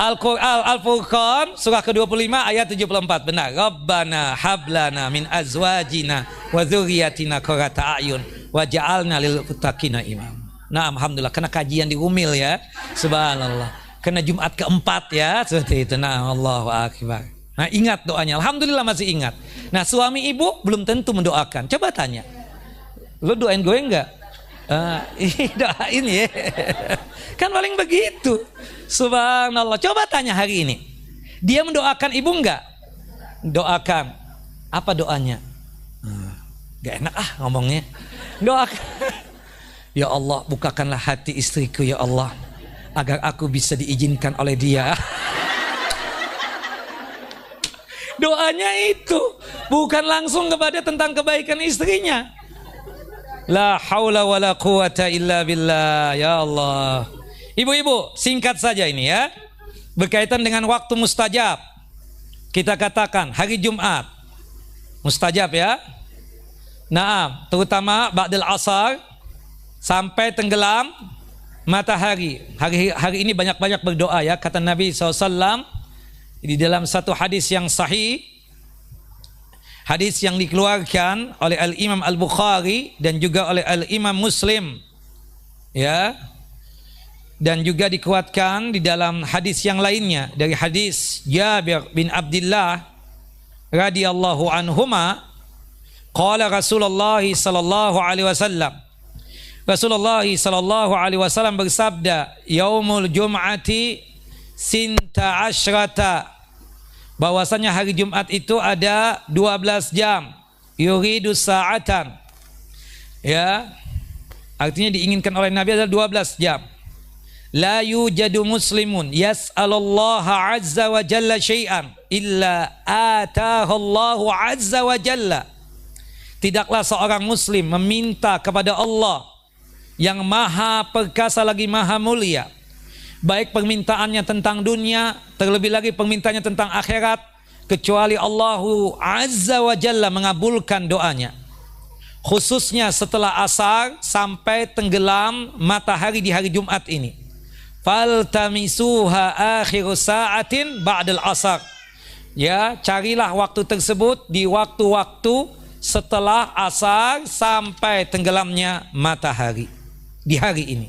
Al-Furqan surah ke-25 ayat 74, benar. Rabbana hablana min azwajina wa dzurriyyatina qurrata a'yun waj'alna lil muttaqina imam. Nah, alhamdulillah, kena kajian di Umil ya. Subhanallah. Kena Jumat keempat ya, seperti itu. Nah, Allahu akbar. Nah, ingat doanya. Alhamdulillah masih ingat. Nah, suami ibu belum tentu mendoakan. Coba tanya. Lu doain gue enggak? Doain ya. Kan paling begitu. Subhanallah. Coba tanya hari ini. Dia mendoakan ibu enggak? Doakan. Apa doanya? Gak enak ngomongnya. Doakan. Ya Allah, bukakanlah hati istriku ya Allah, agar aku bisa diizinkan oleh dia. Doanya itu bukan langsung kepada tentang kebaikan istrinya. La haula wala quwata illa billah. Ya Allah. Ibu-ibu, singkat saja ini ya. Berkaitan dengan waktu mustajab. Kita katakan hari Jumat mustajab ya. Naam, terutama ba'dal asar sampai tenggelam matahari. Hari ini banyak-banyak berdoa ya. Kata Nabi SAW di dalam satu hadis yang sahih, hadis yang dikeluarkan oleh Al-Imam Al-Bukhari dan juga oleh Al-Imam Muslim ya, dan juga dikuatkan di dalam hadis yang lainnya dari hadis Jabir bin Abdullah radhiyallahu anhuma, qala Rasulullah sallallahu alaihi wasallam, Rasulullah sallallahu alaihi wasallam bersabda, yaumul jum'ati sinta asyrata, bahwasanya hari Jumat itu ada 12 jam, yuridu sa'atan ya, artinya diinginkan oleh Nabi adalah 12 jam. La yujadu muslimun yas'alullaha azza wa jalla syai'an illa atahu Allahu azza wa jalla. Tidaklah seorang muslim meminta kepada Allah yang maha perkasa lagi maha mulia, baik permintaannya tentang dunia, terlebih lagi permintaannya tentang akhirat, kecuali Allahu azza wa jalla mengabulkan doanya, khususnya setelah asar sampai tenggelam matahari di hari Jumat ini. Faltamisuha akhiru sa'atin ba'dal asar, ya, carilah waktu tersebut di waktu-waktu setelah asar sampai tenggelamnya matahari di hari ini.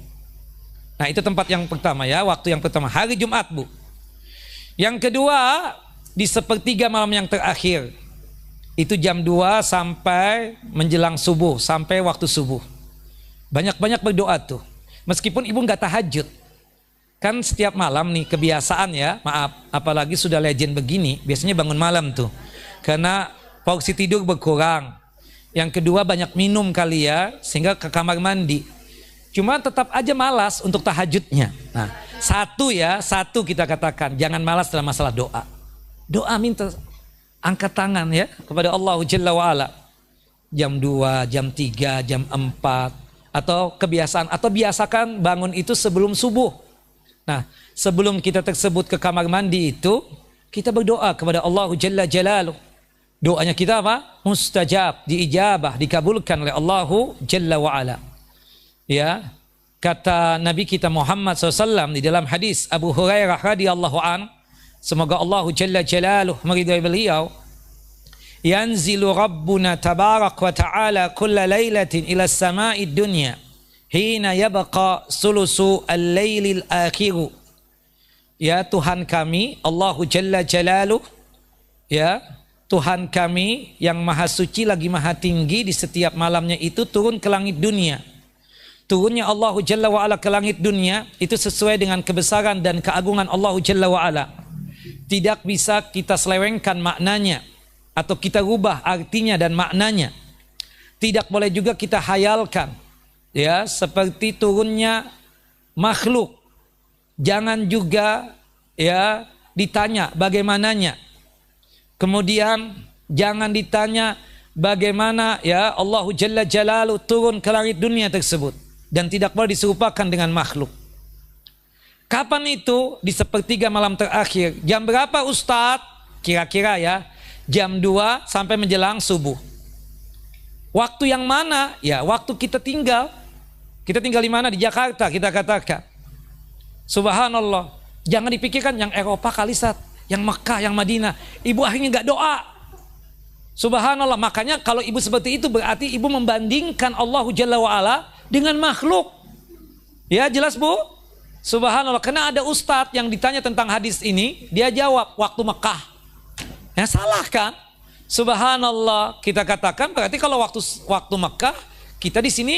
Nah, itu tempat yang pertama ya, waktu yang pertama hari Jumat, Bu. Yang kedua di sepertiga malam yang terakhir, itu jam 2 sampai menjelang subuh, sampai waktu subuh. Banyak-banyak berdoa tuh. Meskipun ibu nggak tahajud, kan setiap malam nih kebiasaan ya, maaf, apalagi sudah legend begini, biasanya bangun malam tuh karena porsi tidur berkurang. Yang kedua banyak minum kali ya, sehingga ke kamar mandi. Cuma tetap aja malas untuk tahajudnya. Nah, satu kita katakan, jangan malas dalam masalah doa. Doa minta, angkat tangan ya kepada Allah Jalla wa'ala. Jam 2, jam 3, jam 4. Atau kebiasaan, atau biasakan bangun itu sebelum subuh. Nah, sebelum kita tersebut ke kamar mandi itu, kita berdoa kepada Allah Jalla Jalaluh. Doanya kita apa? Mustajab, diijabah, dikabulkan oleh Allahu Jalla wa'ala. Ya, kata Nabi kita Muhammad SAW di dalam hadis Abu Hurairah radhiyallahu an, semoga Allahu Jalla Jalaluh meridai beliau, yanzilu Rabbuna tabarak wa ta'ala kulla laylatin ila samai dunya hina yabqa sulusu al-lailil akhiru. Ya, Tuhan kami Allahu Jalla Jalaluh, ya, Tuhan kami yang maha suci lagi maha tinggi, di setiap malamnya itu turun ke langit dunia. Turunnya Allahu Jalla wa'ala ke langit dunia itu sesuai dengan kebesaran dan keagungan Allahu Jalla wa'ala. Tidak bisa kita selewengkan maknanya atau kita rubah artinya dan maknanya. Tidak boleh juga kita hayalkan, ya, seperti turunnya makhluk. Jangan juga, ya, ditanya bagaimananya. Kemudian jangan ditanya bagaimana, ya, Allahu Jalla Jalaluh turun ke langit dunia tersebut, dan tidak boleh diserupakan dengan makhluk. Kapan itu? Di sepertiga malam terakhir. Jam berapa Ustadz? Kira-kira, ya, jam 2 sampai menjelang subuh. Waktu yang mana? Ya, waktu kita tinggal. Kita tinggal di mana? Di Jakarta, kita katakan. Subhanallah. Jangan dipikirkan yang Eropa kali, Ustadz, yang Mekah, yang Madinah. Ibu akhirnya nggak doa. Subhanallah. Makanya kalau ibu seperti itu berarti ibu membandingkan Allahu Jalla wa'ala dengan makhluk. Ya, jelas Bu? Subhanallah. Karena ada ustadz yang ditanya tentang hadis ini, dia jawab waktu Mekah. Ya, salah kan? Subhanallah. Kita katakan berarti kalau waktu Mekah, kita di sini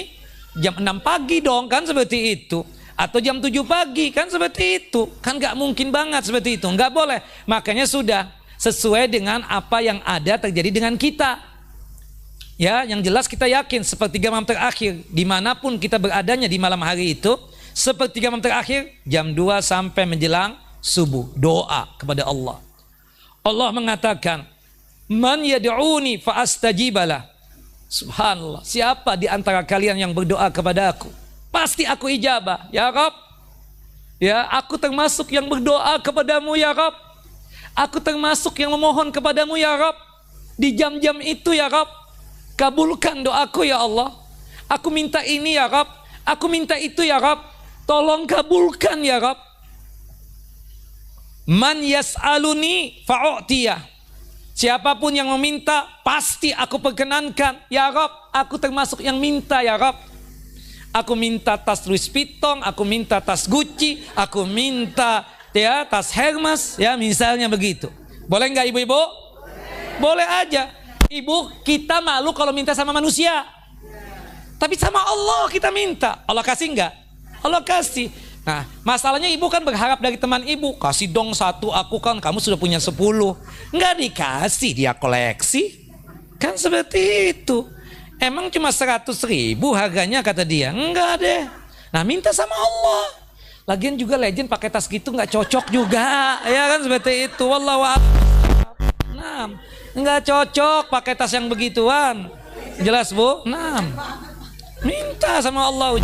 jam 6 pagi dong, kan seperti itu. Atau jam 7 pagi, kan seperti itu. Kan gak mungkin banget seperti itu, gak boleh. Makanya sudah sesuai dengan apa yang ada terjadi dengan kita. Ya, yang jelas kita yakin sepertiga malam terakhir, dimanapun kita beradanya di malam hari itu, sepertiga malam terakhir, jam 2 sampai menjelang subuh, doa kepada Allah. Allah mengatakan, man yad'uni fa astajibalah. Subhanallah, siapa di antara kalian yang berdoa kepada aku, pasti aku ijabah, ya Rabb. Ya, aku termasuk yang berdoa kepadamu, ya Rabb. Aku termasuk yang memohon kepadamu, ya Rabb. Di jam-jam itu, ya Rabb, kabulkan doaku, ya Allah. Aku minta ini, ya Rabb. Aku minta itu, ya Rabb. Tolong kabulkan, ya Rabb. Man yas'aluni fa'u'tiyah. Siapapun yang meminta, pasti aku perkenankan, ya Rabb. Aku termasuk yang minta, ya Rabb. Aku minta tas Louis Vuitton, aku minta tas Gucci, aku minta, ya, tas Hermes, ya, misalnya begitu. Boleh nggak ibu-ibu? Boleh aja. Ibu, kita malu kalau minta sama manusia. Tapi sama Allah kita minta. Allah kasih nggak? Allah kasih. Nah, masalahnya ibu kan berharap dari teman ibu, kasih dong 1, aku kan, kamu sudah punya 10. Nggak dikasih, dia koleksi. Kan seperti itu. Emang cuma 100.000 harganya kata dia? Enggak deh. Nah, minta sama Allah. Lagian juga legend pakai tas gitu nggak cocok juga, ya kan seperti itu. Wallahu a'lam. Nah, nggak cocok pakai tas yang begituan. Jelas Bu? Nah, minta sama Allah.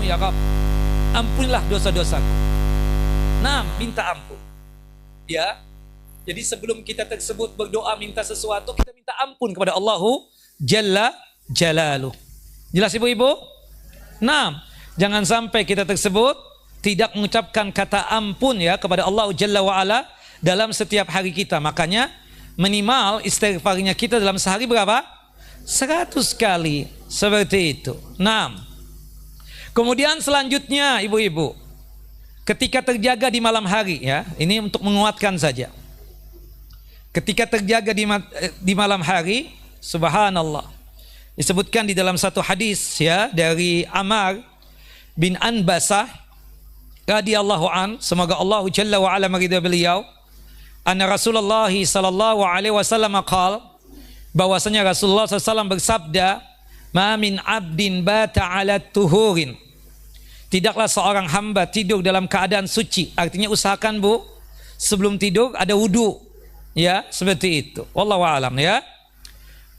Ya Rabb, ampunilah dosa-dosaku. Nah, minta ampun. Ya. Jadi sebelum kita tersebut berdoa minta sesuatu, kita minta ampun kepada Allahu Jalla Jalaluh. Jelas ibu-ibu? Nah, jangan sampai kita tersebut tidak mengucapkan kata ampun, ya, kepada Allahu Jalla wa'ala dalam setiap hari kita. Makanya minimal istighfarnya kita dalam sehari berapa? 100 kali. Seperti itu. Nah, kemudian selanjutnya ibu-ibu, ketika terjaga di malam hari, ya, ini untuk menguatkan saja. ketika terjaga di malam hari, subhanallah. Disebutkan di dalam satu hadis ya dari Ammar bin Anbasah radhiyallahu an, semoga Allah Jalla wa ala meridai beliau, anna Rasulullah sallallahu alaihi wasallam qala, bahwasanya Rasulullah SAW bersabda, ma min abdin bata ala tuhurin, tidaklah seorang hamba tidur dalam keadaan suci. Artinya usahakan Bu, sebelum tidur ada wudu, ya seperti itu. Wallahu a'lam ya.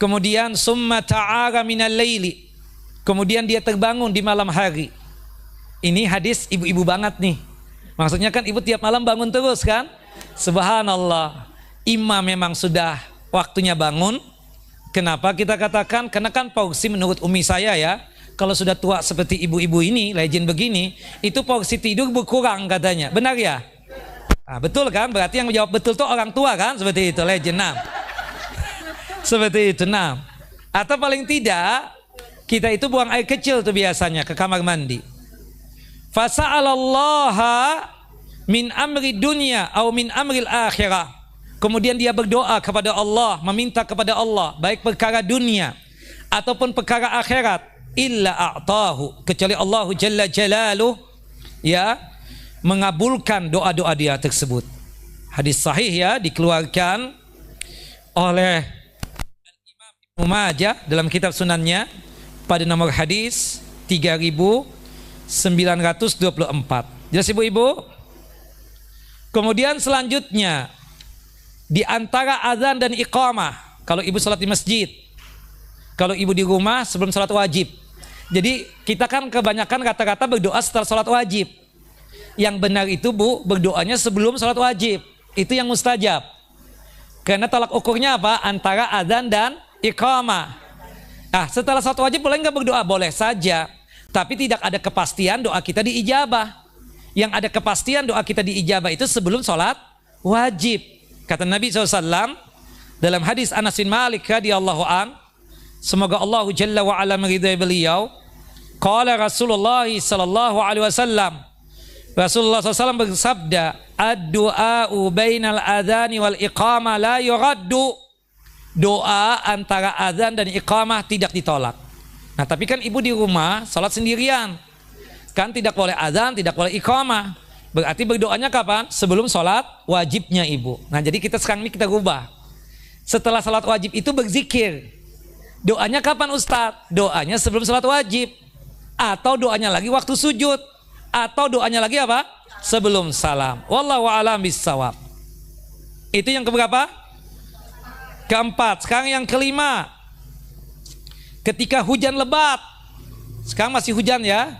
Kemudian summa ta'ara minal laili, kemudian dia terbangun di malam hari. Ini hadis ibu-ibu banget nih. Maksudnya kan ibu tiap malam bangun terus kan? Subhanallah. Imam memang sudah waktunya bangun. Kenapa kita katakan? Karena kan porsi menurut umi saya ya, kalau sudah tua seperti ibu-ibu ini, legend begini, itu porsi tidur berkurang katanya. Benar ya? Nah, betul kan? Berarti yang menjawab betul tuh orang tua kan? Seperti itu, legend. Nah. Seperti itu. Nah. Atau paling tidak, kita itu buang air kecil tuh biasanya ke kamar mandi. Fasa'alallaha min amri dunya atau min amril akhirah. Kemudian dia berdoa kepada Allah, meminta kepada Allah, baik perkara dunia ataupun perkara akhirat, illa a'tahu, kecuali Allah Jalla Jalaluh ya mengabulkan doa-doa dia tersebut. Hadis sahih ya, dikeluarkan oleh Imam Ibnu Majah dalam kitab sunannya pada nomor hadis 3924. Jelas ibu-ibu? Kemudian selanjutnya, di antara azan dan iqamah, kalau ibu salat di masjid, kalau ibu di rumah sebelum salat wajib. Jadi kita kan kebanyakan kata-kata berdoa setelah salat wajib. Yang benar itu Bu, berdoanya sebelum salat wajib. Itu yang mustajab. Karena tolak ukurnya apa? Antara azan dan iqamah. Nah, setelah salat wajib boleh nggak berdoa? Boleh saja. Tapi tidak ada kepastian doa kita diijabah. Yang ada kepastian doa kita diijabah itu sebelum salat wajib. Kata Nabi SAW dalam hadis Anas bin Malik radhiyallahu an, semoga Allah Jalla wa ala meridai beliau, qala Rasulullah sallallahu alaihi wasallam, Rasulullah SAW bersabda, ad-du'a'u bainal adhani wal iqamah la yuraddu, doa antara azan dan iqamah tidak ditolak. Nah tapi kan ibu di rumah salat sendirian, kan tidak boleh azan, tidak boleh iqamah. Berarti berdoanya kapan? Sebelum sholat wajibnya ibu. Nah jadi kita sekarang ini kita rubah. Setelah sholat wajib itu berzikir. Doanya kapan Ustadz? Doanya sebelum sholat wajib. Atau doanya lagi waktu sujud. Atau doanya lagi apa? Sebelum salam. Wallahu a'lam bissawab. Itu yang keberapa? Keempat. Sekarang yang kelima. Ketika hujan lebat. Sekarang masih hujan ya.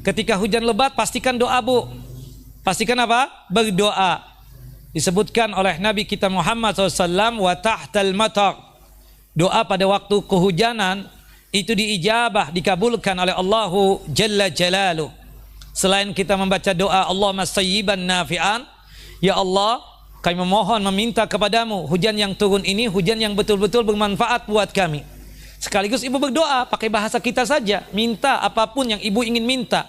Ketika hujan lebat pastikan doa Bu. Pastikan apa? Berdoa. Disebutkan oleh Nabi kita Muhammad SAW, wa tahtal matar, doa pada waktu kehujanan itu diijabah, dikabulkan oleh Allah Jalla Jalaluh. Selain kita membaca doa Allahumma sayyiban nafi'an, ya Allah kami memohon meminta kepadamu hujan yang turun ini hujan yang betul-betul bermanfaat buat kami. Sekaligus ibu berdoa pakai bahasa kita saja, minta apapun yang ibu ingin minta,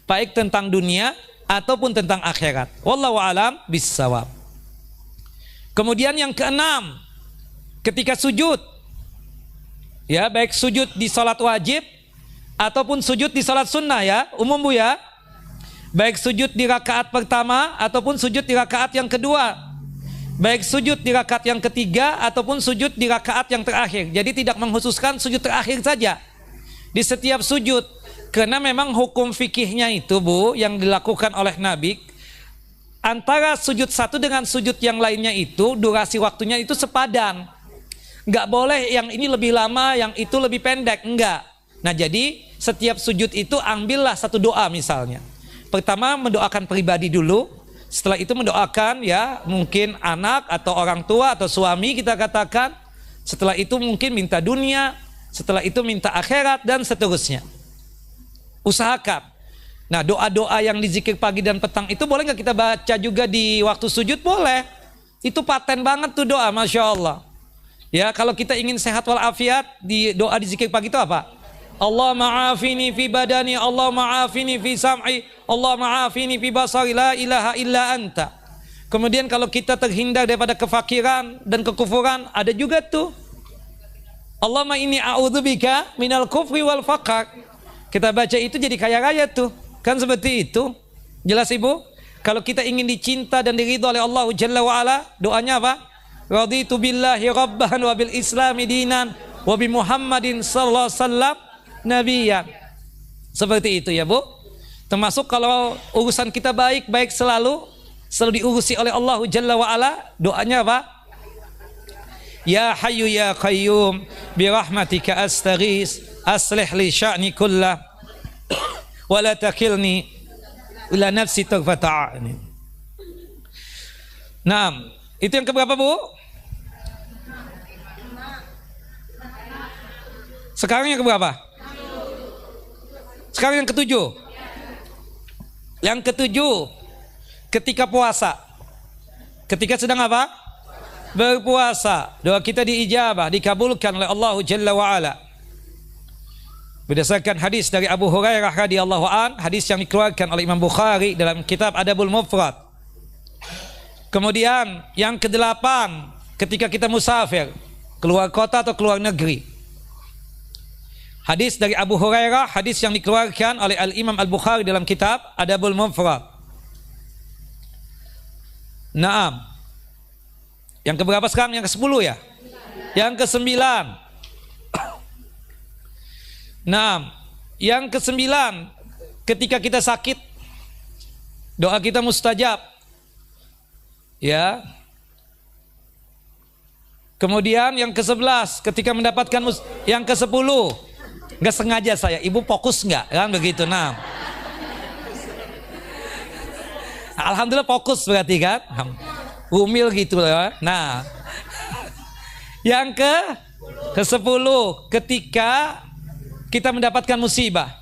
baik tentang dunia ataupun tentang akhirat. Wallahu a'lam bissawab. Kemudian yang keenam, ketika sujud, ya baik sujud di salat wajib ataupun sujud di salat sunnah ya, umum Bu ya. Baik sujud di rakaat pertama ataupun sujud di rakaat yang kedua. Baik sujud di rakaat yang ketiga ataupun sujud di rakaat yang terakhir. Jadi tidak mengkhususkan sujud terakhir saja. Di setiap sujud. Karena memang hukum fikihnya itu Bu, yang dilakukan oleh Nabi, antara sujud satu dengan sujud yang lainnya itu durasi waktunya itu sepadan. Enggak boleh yang ini lebih lama, yang itu lebih pendek, enggak. Nah jadi setiap sujud itu ambillah satu doa misalnya. Pertama mendoakan pribadi dulu, setelah itu mendoakan ya mungkin anak atau orang tua atau suami kita katakan. Setelah itu mungkin minta dunia, setelah itu minta akhirat dan seterusnya. Usahakan. Nah doa-doa yang dizikir pagi dan petang itu boleh nggak kita baca juga di waktu sujud? Boleh. Itu paten banget tuh doa, Masya Allah. Ya kalau kita ingin sehat walafiat, di doa dizikir pagi itu apa? Allah ma'afini fi badani, Allah ma'afini fi sam'i, Allah ma'afini fi basari, la ilaha illa anta. Kemudian kalau kita terhindar daripada kefakiran dan kekufuran, ada juga tuh. Allahumma inni a'udzubika minal kufri wal faqr. Kita baca itu jadi kaya raya tuh. Kan seperti itu. Jelas Ibu? Kalau kita ingin dicinta dan diridho oleh Allah Jalla wa Ala, doanya apa? Raditu billahi rabban wa bil islami dinan wa bi Muhammadin sallallahu alaihi wasallam nabiyyan. Seperti itu ya Bu. Termasuk kalau urusan kita baik selalu diurusi oleh Allah Jalla wa Ala, doanya apa? Ya Hayyu ya Qayyum bi rahmatika astaghis aslih li sya'ni kullah wa la takilni ila nafsi tarfata a'in. Naam, itu yang keberapa Bu? Sekarang yang keberapa? Sekarang yang ketujuh. Yang ketujuh, ketika puasa. Ketika sedang apa? Berpuasa. Doa kita diijabah, dikabulkan oleh Allah Jalla wa Ala. Berdasarkan hadis dari Abu Hurairah radhiyallahu an, hadis yang dikeluarkan oleh Imam Bukhari dalam kitab Adabul Mufrad. Kemudian yang kedelapan, ketika kita musafir, keluar kota atau keluar negeri. Hadis dari Abu Hurairah, hadis yang dikeluarkan oleh Al-Imam Al-Bukhari dalam kitab Adabul Mufrad. Naam. Yang keberapa sekarang? Yang ke-10 ya? Yang ke-9. Naam. Yang ke-9, ketika kita sakit, doa kita mustajab. Ya. Kemudian yang ke-11, ketika mendapatkan yang ke-10, nggak sengaja saya, Ibu fokus nggak? Kan begitu, nah. Alhamdulillah fokus berarti kan? Umil gitu ya. Nah, yang ke-10, ketika kita mendapatkan musibah.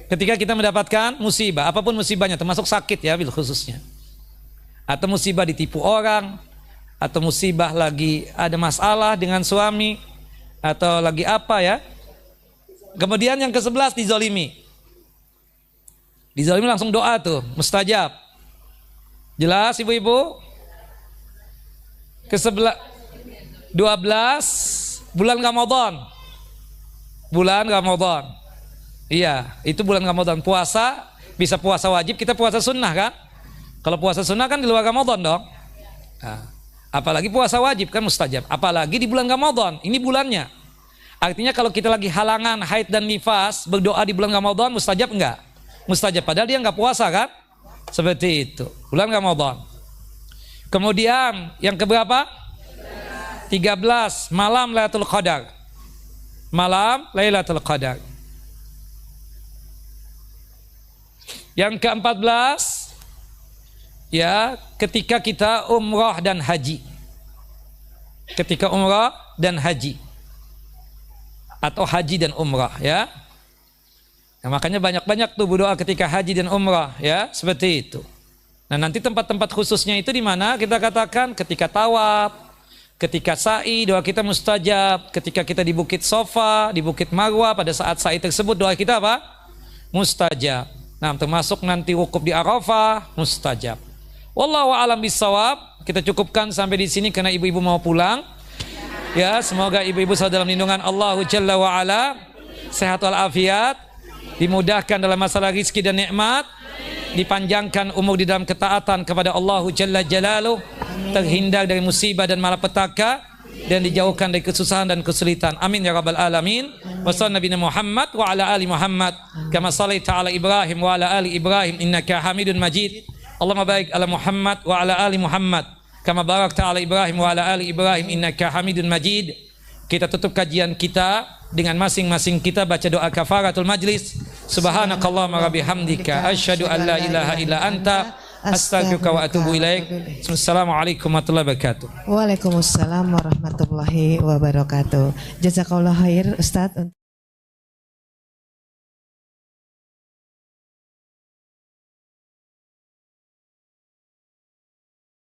Ketika kita mendapatkan musibah, apapun musibahnya, termasuk sakit ya, bil khususnya. Atau musibah ditipu orang, atau musibah lagi ada masalah dengan suami, atau lagi apa ya. Kemudian yang ke-11 dizolimi. Dizolimi langsung doa tuh, mustajab. Jelas ibu-ibu? Ke-11 12 bulan Ramadan. Bulan Ramadan. Iya, itu bulan Ramadan. Puasa, bisa puasa wajib, kita puasa sunnah kan? Kalau puasa sunnah kan di luar Ramadan dong. Nah, apalagi puasa wajib kan mustajab. Apalagi di bulan Ramadan, ini bulannya. Artinya kalau kita lagi halangan haid dan nifas, berdoa di bulan Ramadan mustajab enggak? Mustajab, padahal dia enggak puasa kan? Seperti itu, bulan Ramadan. Kemudian yang keberapa? 13, malam Lailatul Qadar. Malam Lailatul Qadar. Yang ke-14, ya, ketika kita umrah dan haji. Ketika umrah dan haji. Atau haji dan umrah ya. Nah, makanya banyak-banyak tuh berdoa ketika haji dan umrah ya, seperti itu. Nah, nanti tempat-tempat khususnya itu di mana kita katakan ketika tawaf, ketika sa'i doa kita mustajab, ketika kita di Bukit Sofa, di Bukit Marwah pada saat sa'i tersebut doa kita apa? Mustajab. Nah, termasuk nanti wukuf di Arafah mustajab. Wallahu a'lam bissawab. Kita cukupkan sampai di sini karena ibu-ibu mau pulang. Ya, semoga ibu-ibu selalu dalam lindungan Allah Jalla wa Ala, sehat walafiat, dimudahkan dalam masalah rizki dan nikmat, dipanjangkan umur di dalam ketaatan kepada Allah Jalla Jalaluh, terhindar dari musibah dan malapetaka, dan dijauhkan dari kesusahan dan kesulitan. Amin ya rabbal alamin. Wassallallahu Nabi Muhammad wa ala ali Muhammad kama shallaita ala Ibrahim wa ala ali Ibrahim innaka Hamidun Majid. Allahumma barik ala Muhammad wa ala ali Muhammad kama barakta ala Ibrahim wa ala ali Ibrahim innaka Hamidun Majid. Kita tutup kajian kita dengan masing-masing kita baca doa kafaratul majlis. Subhanakallahumma wa bihamdika asyhadu an la ilaha illa anta astaghfiruka wa atubu ilaik. Assalamualaikum warahmatullahi wabarakatuh. Waalaikumsalam warahmatullahi wabarakatuh. Jazakallahu khair Ustaz.